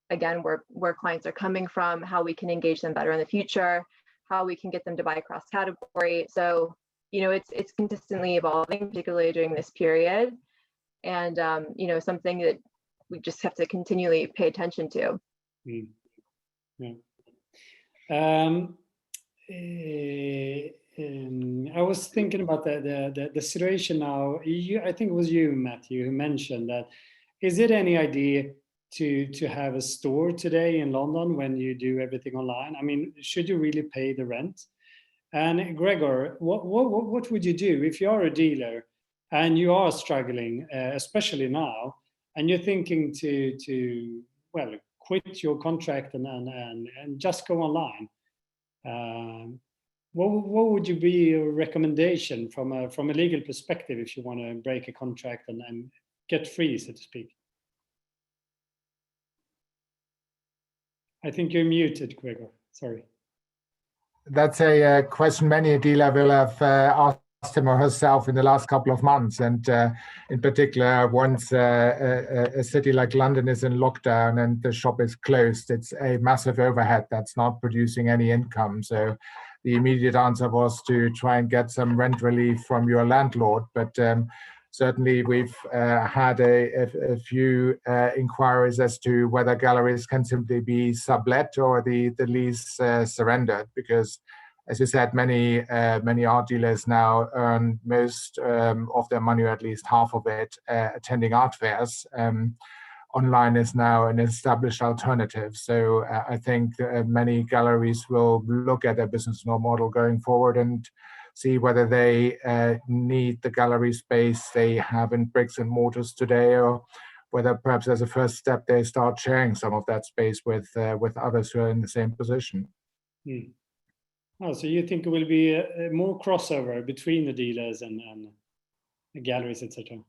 again, where clients are coming from, how we can engage them better in the future, how we can get them to buy cross category. So it's consistently evolving, particularly during this period, and something that we just have to continually pay attention to. I was thinking about the situation now. I think it was you, Matthew, who mentioned that. Is it any idea to have a store today in London when you do everything online? I mean, should you really pay the rent? And Gregor, what would you do if you are a dealer and you are struggling, especially now, and you're thinking to quit your contract and just go online? What would you be a recommendation from a legal perspective if you want to break a contract and get free, so to speak? I think you're muted, Gregor. Sorry. That's a question many a dealer will have asked him or herself in the last couple of months. And in particular, once a city like London is in lockdown and the shop is closed, it's a massive overhead that's not producing any income. So the immediate answer was to try and get some rent relief from your landlord. But certainly we've had a few inquiries as to whether galleries can simply be sublet or the lease surrendered, because, as you said, many art dealers now earn most of their money, or at least half of it, attending art fairs. Online is now an established alternative. So I think many galleries will look at their business model going forward and see whether they need the gallery space they have in bricks and mortars today, or whether perhaps as a first step they start sharing some of that space with others who are in the same position. Oh, so you think it will be more crossover between the dealers and the galleries, etc.?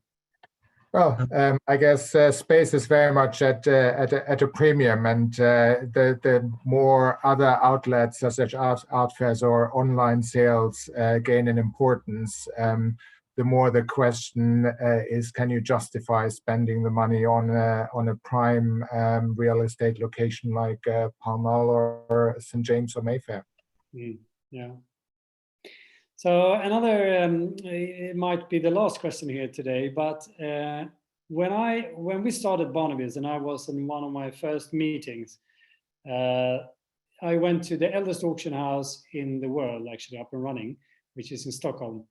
Well, I guess space is very much at a premium, and the more other outlets such as art fairs or online sales gain in importance, the more the question is: can you justify spending the money on a prime real estate location like Panter Hall or St. James or Mayfair? Yeah. So another, it might be the last question here today, but when we started Barnebys, and I was in one of my first meetings, I went to the eldest auction house in the world, actually up and running, which is in Stockholm,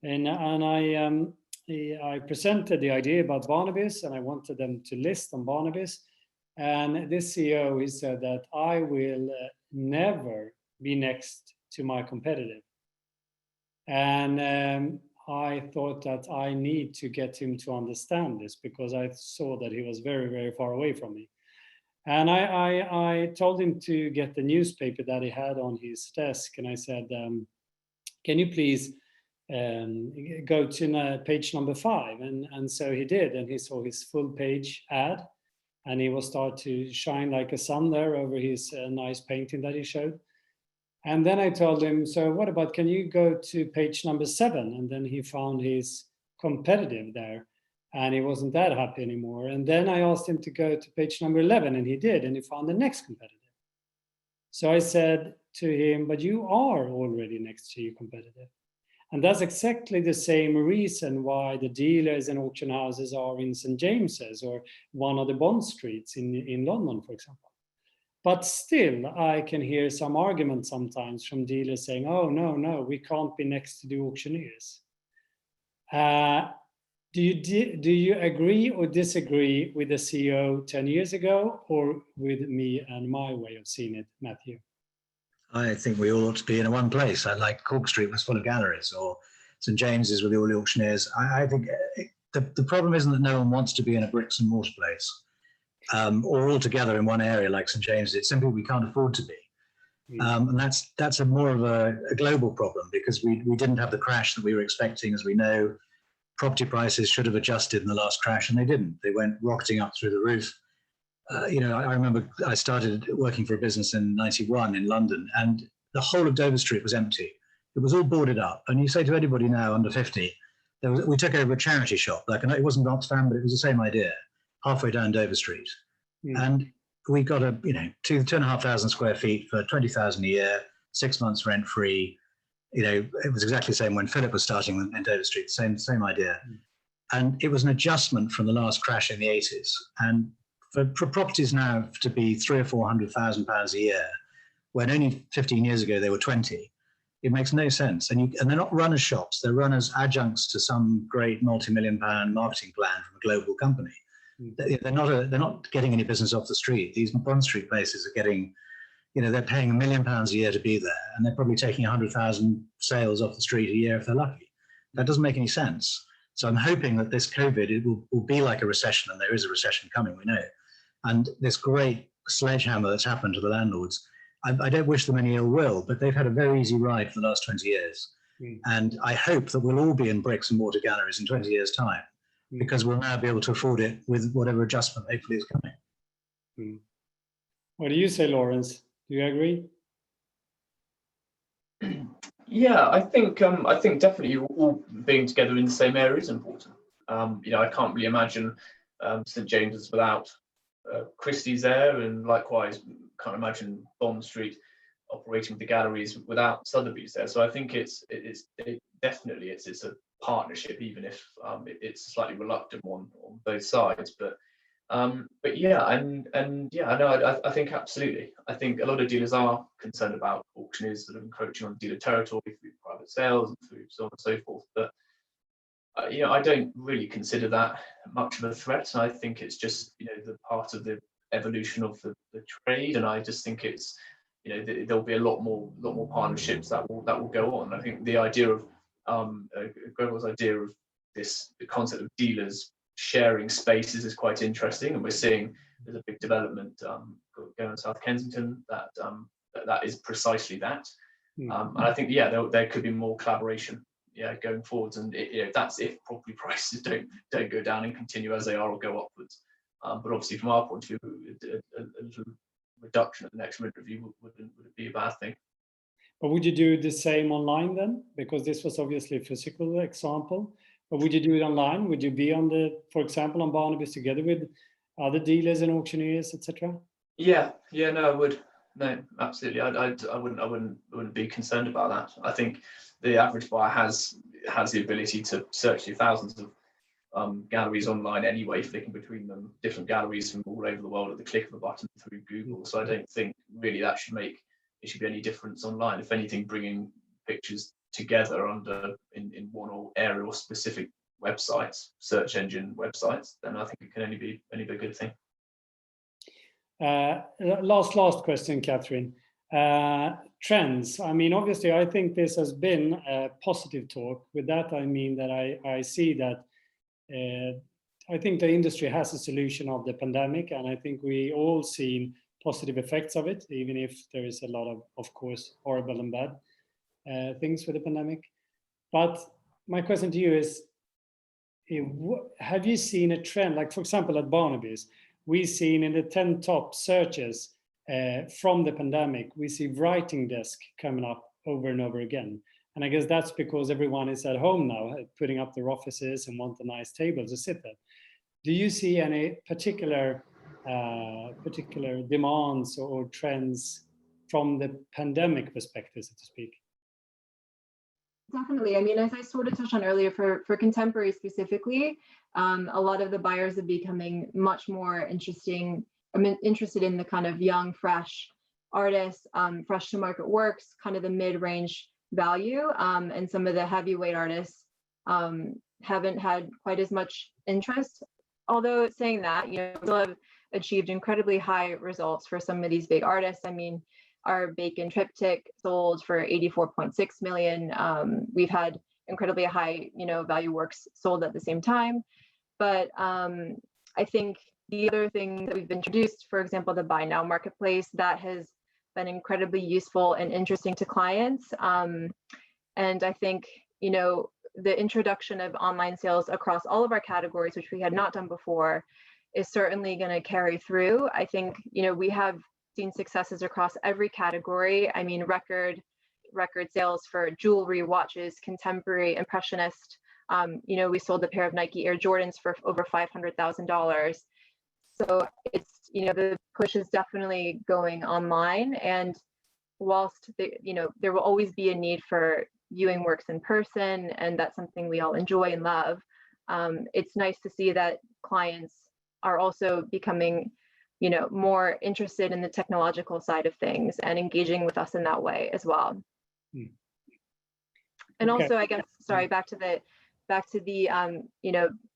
and I presented the idea about Barnebys, and I wanted them to list on Barnebys, and this CEO, he said that I will never be next to my competitor. And I thought that I need to get him to understand this, because I saw that he was very, very far away from me. And I told him to get the newspaper that he had on his desk, and I said, can you please go to page number 5? And so he did, and he saw his full page ad, and he will start to shine like a sun there over his nice painting that he showed. And then I told him, so what about, can you go to page number 7? And then he found his competitive there, and he wasn't that happy anymore. And then I asked him to go to page number 11, and he did, and he found the next competitive. So I said to him, but you are already next to your competitive. And that's exactly the same reason why the dealers and auction houses are in St. James's or one of the Bond Streets in London, for example. But still, I can hear some arguments sometimes from dealers saying, oh, no, we can't be next to the auctioneers. Do you agree or disagree with the CEO 10 years ago, or with me and my way of seeing it, Matthew? I think we all ought to be in one place. I like Cork Street was full of galleries, or St. James's with all the auctioneers. I think the problem isn't that no one wants to be in a bricks and mortar place. Or all together in one area like St. James's. It's simply we can't afford to be. And that's more of a global problem, because we didn't have the crash that we were expecting. As we know, property prices should have adjusted in the last crash, and they didn't. They went rocketing up through the roof. I remember I started working for a business in '91 in London, and the whole of Dover Street was empty. It was all boarded up. And you say to anybody now under 50, we took over a charity shop. It wasn't Oxfam, but it was the same idea. Halfway down Dover Street. And we got 2,500 square feet for 20,000 a year, 6 months rent free. It was exactly the same when Philip was starting in Dover Street, same idea. And it was an adjustment from the last crash in the 80s. And for properties now to be £300,000 or £400,000 a year, when only 15 years ago they were 20, it makes no sense. And they're not run as shops, they're run as adjuncts to some great multi-million-pound marketing plan from a global company. They're not getting any business off the street. These Bond Street places are getting, they're paying £1 million a year to be there, and they're probably taking 100,000 sales off the street a year if they're lucky. That doesn't make any sense. So I'm hoping that this COVID will be like a recession, and there is a recession coming, we know. And this great sledgehammer that's happened to the landlords, I don't wish them any ill will, but they've had a very easy ride for the last 20 years. And I hope that we'll all be in bricks and mortar galleries in 20 years' time, because we'll now be able to afford it with whatever adjustment hopefully is coming. What do you say, Lawrence? Do you agree? Yeah, I think definitely all being together in the same area is important. I can't really imagine St. James's without Christie's there, and likewise can't imagine Bond Street operating with the galleries without Sotheby's there. So I think it's definitely a partnership, even if it's a slightly reluctant one on both sides. But yeah, I think absolutely. I think a lot of dealers are concerned about auctioneers sort of encroaching on dealer territory through private sales and through so on and so forth. But I don't really consider that much of a threat. I think it's just the part of the evolution of the trade, and I just think it's there'll be a lot more partnerships that will go on. I think the idea of Gregor's idea of the concept of dealers sharing spaces is quite interesting, and we're seeing there's a big development going on South Kensington that is precisely that. And I think there could be more collaboration going forwards. And that's if property prices don't go down and continue as they are or go upwards. But obviously, from our point of view, a little reduction at the next rent review wouldn't be a bad thing. But would you do the same online then? Because this was obviously a physical example. But would you do it online? Would you be for example, on Barnebys together with other dealers and auctioneers, etc.? Yeah, no, I would. No, absolutely. I wouldn't be concerned about that. I think the average buyer has the ability to search through thousands of galleries online anyway, flicking between them, different galleries from all over the world at the click of a button through Google. So I don't think really that should be any difference online. If anything, bringing pictures together in one or area or specific websites, search engine websites, then I think it can only be a good thing. Last question, Katherine. Trends. I mean, obviously, I think this has been a positive talk. With that, I mean that I see that I think the industry has a solution of the pandemic, and I think we all seen positive effects of it, even if there is a lot of course, horrible and bad things with the pandemic. But my question to you is, have you seen a trend? Like, for example, at Barnebys, we've seen in the 10 top searches from the pandemic, we see writing desk coming up over and over again. And I guess that's because everyone is at home now, putting up their offices and want a nice table to sit at. Do you see any particular demands or trends from the pandemic perspective, so to speak? Definitely. I mean, as I sort of touched on earlier, for contemporary specifically, a lot of the buyers are becoming much more interested in the kind of young, fresh artists, fresh to market works, kind of the mid-range value, and some of the heavyweight artists haven't had quite as much interest. Although saying that, we still have achieved incredibly high results for some of these big artists. I mean, our Bacon triptych sold for 84.6 million. We've had incredibly high, value works sold at the same time. But I think the other thing that we've introduced, for example, the buy now marketplace, that has been incredibly useful and interesting to clients. And I think, the introduction of online sales across all of our categories, which we had not done before, is certainly going to carry through. I think, we have seen successes across every category. I mean, record sales for jewelry, watches, contemporary, impressionist. We sold a pair of Nike Air Jordans for over $500,000. So it's, the push is definitely going online. And whilst there will always be a need for viewing works in person, and that's something we all enjoy and love, it's nice to see that clients are also becoming more interested in the technological side of things and engaging with us in that way as well. And okay. Also, I guess, sorry, back to the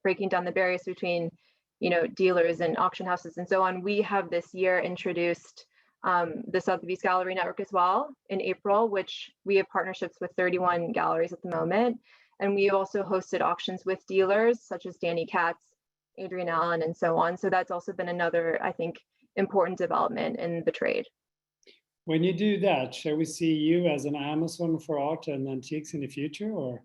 breaking down the barriers between dealers and auction houses and so on. We have this year introduced the Sotheby's Gallery Network as well in April, which we have partnerships with 31 galleries at the moment. And we also hosted auctions with dealers such as Danny Katz, Adrian Allen, and so on. So that's also been another, I think, important development in the trade. When you do that, shall we see you as an Amazon for art and antiques in the future, or?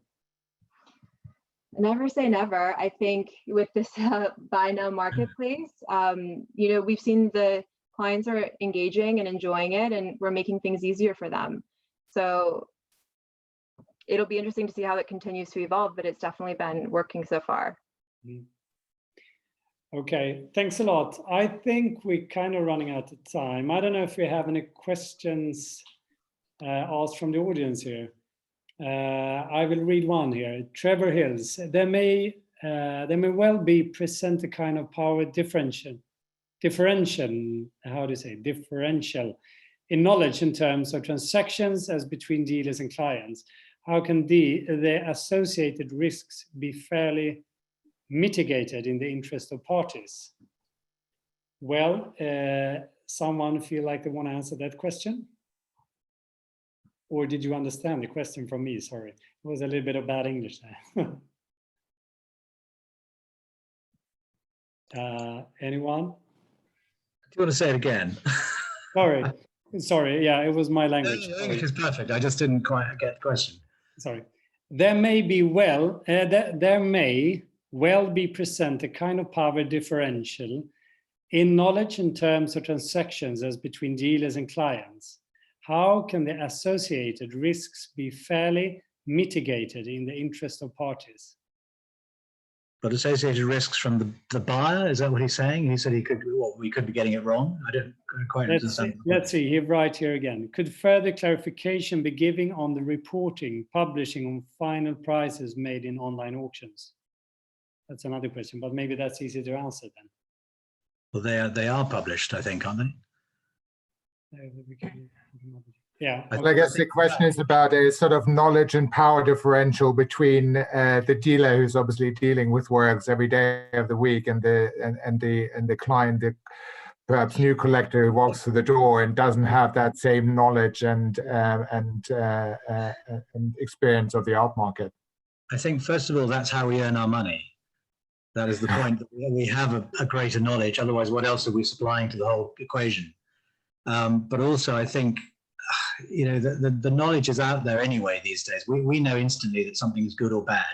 Never say never. I think with this buy now marketplace, we've seen the clients are engaging and enjoying it, and we're making things easier for them. So it'll be interesting to see how it continues to evolve, but it's definitely been working so far. Okay, thanks a lot. I think we're kind of running out of time. I don't know if we have any questions asked from the audience here. I will read one here. Trevor Hills. There may well be present a kind of power differential, how do you say, differential in knowledge in terms of transactions as between dealers and clients. How can the associated risks be fairly mitigated in the interest of parties? Well, someone feel like they want to answer that question? Or did you understand the question from me? Sorry, it was a little bit of bad English there. Anyone? Do you want to say it again? Sorry. Yeah, it was my language. No, English is perfect. I just didn't quite get the question. Sorry. there may well be present a kind of power differential in knowledge in terms of transactions as between dealers and clients. How can the associated risks be fairly mitigated in the interest of parties? But associated risks from the buyer, is that what he's saying? He said we could be getting it wrong. I don't quite understand. Let's see, he right here again. Could further clarification be given on the reporting, publishing on final prices made in online auctions? That's another question, but maybe that's easy to answer then. Well, they are published, I think, aren't they? Yeah. I guess the question is about a sort of knowledge and power differential between the dealer, who's obviously dealing with works every day of the week, and the client, the perhaps new collector who walks through the door and doesn't have that same knowledge and experience of the art market. I think first of all, that's how we earn our money. That is the point. We have a greater knowledge. Otherwise, what else are we supplying to the whole equation? But also, I think, you know, the knowledge is out there anyway these days. We know instantly that something is good or bad.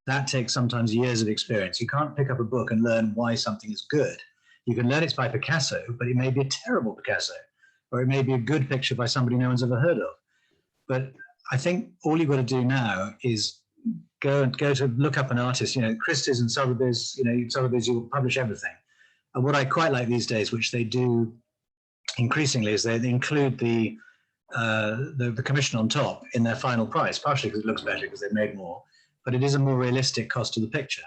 That takes sometimes years of experience. You can't pick up a book and learn why something is good. You can learn it's by Picasso, but it may be a terrible Picasso, or it may be a good picture by somebody no one's ever heard of. But I think all you've got to do now is go to look up an artist. You know, Christie's and Sotheby's. You know, Sotheby's, you'll publish everything. And what I quite like these days, which they do increasingly, is they include the commission on top in their final price, partially because it looks better because they've made more, but it is a more realistic cost of the picture.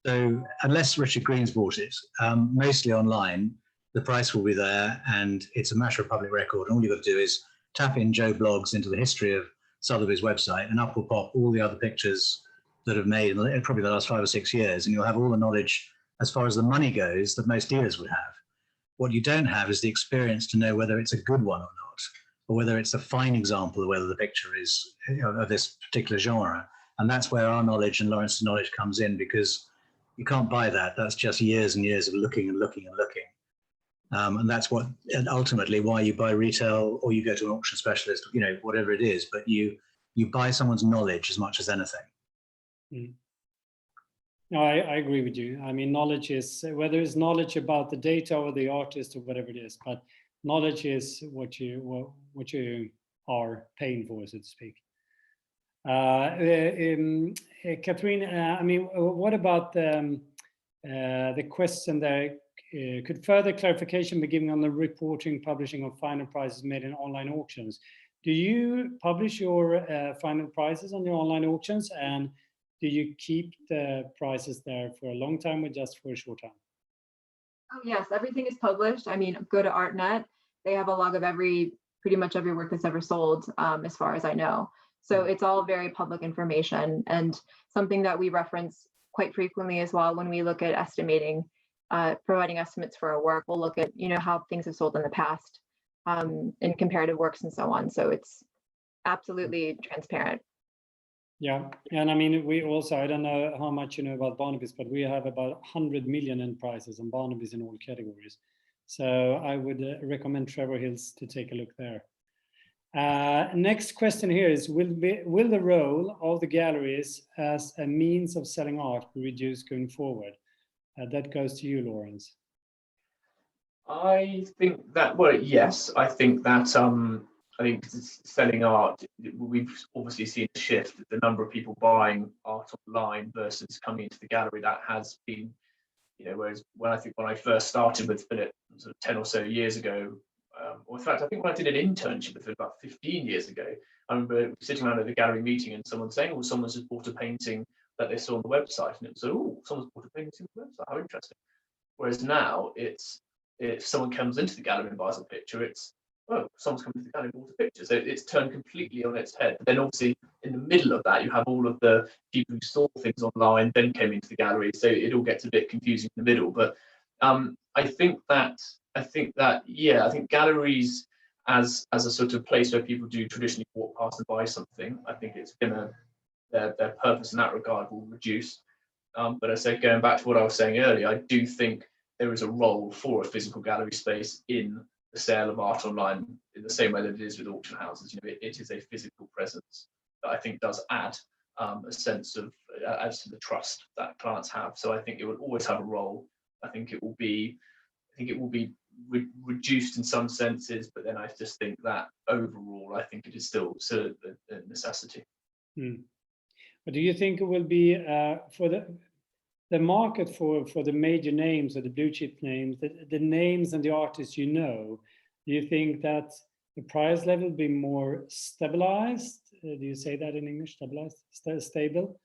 So unless Richard Green's bought it, mostly online, the price will be there, and it's a matter of public record. And all you've got to do is tap in Joe Blogs into the history of Sotheby's website, and up will pop all the other pictures that have made in probably the last 5 or 6 years, and you'll have all the knowledge as far as the money goes that most dealers would have. What you don't have is the experience to know whether it's a good one or not, or whether it's a fine example of whether the picture is, you know, of this particular genre. And that's where our knowledge and Lawrence's knowledge comes in, because you can't buy that. That's just years and years of looking and looking and looking. And that's what, and ultimately why you buy retail, or you go to an auction specialist, you know, whatever it is, but you buy someone's knowledge as much as anything. Mm. No, I agree with you. I mean, knowledge is, whether it's knowledge about the data or the artist or whatever it is, but knowledge is what you are paying for, so to speak. Katherine, I mean, what about the question there? Could further clarification be given on the reporting, publishing of final prices made in online auctions? Do you publish your final prices on your online auctions, and do you keep the prices there for a long time or just for a short time? Oh yes, everything is published. I mean, go to ArtNet. They have a log of pretty much every work that's ever sold, as far as I know. So it's all very public information, and something that we reference quite frequently as well when we look at estimating, providing estimates for a work. We'll look at, you know, how things have sold in the past, in comparative works and so on. So it's absolutely transparent. Yeah, and I mean, we also, I don't know how much you know about Barnebys, but we have about 100 million in prices on Barnebys in all categories. So I would recommend Trevor Hills to take a look there. Next question here is, will the role of the galleries as a means of selling art be reduced going forward? That goes to you, Lawrence. I think that, well, yes, I think that I think selling art, we've obviously seen a shift. The number of people buying art online versus coming into the gallery, that has been, you know, whereas when I first started with Philip sort of 10 or so years ago, or in fact, I think when I did an internship with Philip about 15 years ago, I remember sitting around at the gallery meeting and someone saying, well, someone's just bought a painting that they saw on the website, and it was, oh, someone's bought a painting on the website, how interesting. Whereas now, it's, if someone comes into the gallery and buys a picture, it's, oh, someone's come into the gallery and bought a picture. So it's turned completely on its head. But then obviously in the middle of that, you have all of the people who saw things online, then came into the gallery. So it all gets a bit confusing in the middle. But I think galleries as a sort of place where people do traditionally walk past and buy something, I think it's gonna, their purpose in that regard will reduce. But I said, going back to what I was saying earlier, I do think there is a role for a physical gallery space in the sale of art online, in the same way that it is with auction houses. You know, it is a physical presence that I think does add a sense of as to the trust that clients have. So I think it will always have a role. I think it will be reduced in some senses, but then I just think that overall, I think it is still sort of a necessity. But do you think it will be for the market for the major names or the blue chip names, the names and the artists you know? Do you think that the price level will be more stabilized? Do you say that in English? Stabilized, stable?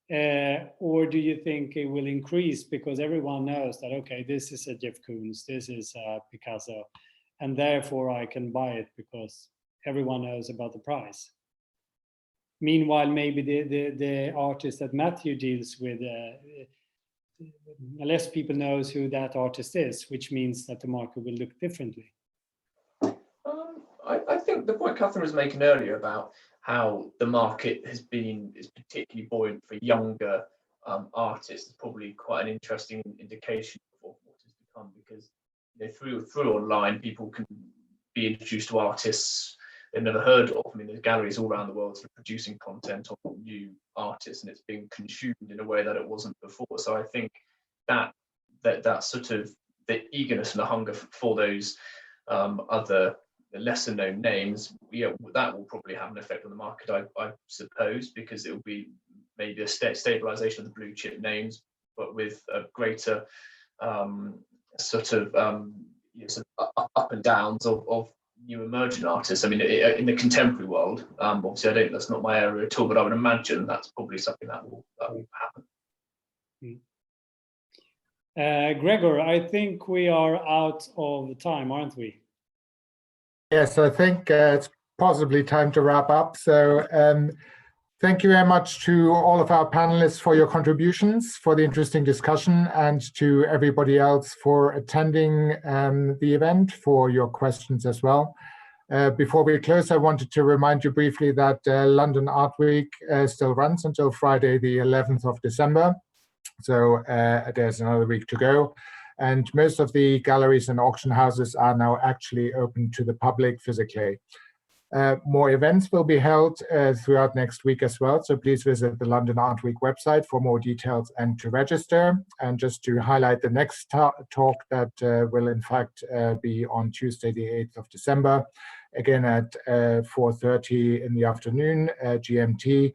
Or do you think it will increase because everyone knows that, okay, this is a Jeff Koons, this is a Picasso, and therefore I can buy it because everyone knows about the price? Meanwhile, maybe the artist that Matthew deals with, less people knows who that artist is, which means that the market will look differently. I think the point Katherine was making earlier about how the market is particularly buoyant for younger artists is probably quite an interesting indication of what has become, because through online people can be introduced to artists they've never heard of. I mean, there's galleries all around the world for producing content on new artists, and it's being consumed in a way that it wasn't before. So I think that sort of the eagerness and the hunger for those other lesser known names, that will probably have an effect on the market, I suppose, because it will be maybe a stabilization of the blue chip names, but with a greater sort of up and downs of new emerging artists. I mean, in the contemporary world, obviously that's not my area at all, but I would imagine that's probably something that will happen. Gregor, I think we are out of time, aren't we? Yes, I think it's possibly time to wrap up. So thank you very much to all of our panelists for your contributions, for the interesting discussion, and to everybody else for attending the event, for your questions as well. Before we close, I wanted to remind you briefly that London Art Week still runs until Friday, the 11th of December. So there's another week to go. And most of the galleries and auction houses are now actually open to the public physically. More events will be held throughout next week as well, so please visit the London Art Week website for more details and to register. And just to highlight the next talk that will in fact be on Tuesday, the 8th of December, again at 4:30 in the afternoon, GMT,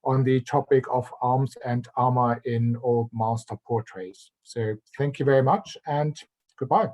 on the topic of arms and armor in old master portraits. So thank you very much and goodbye.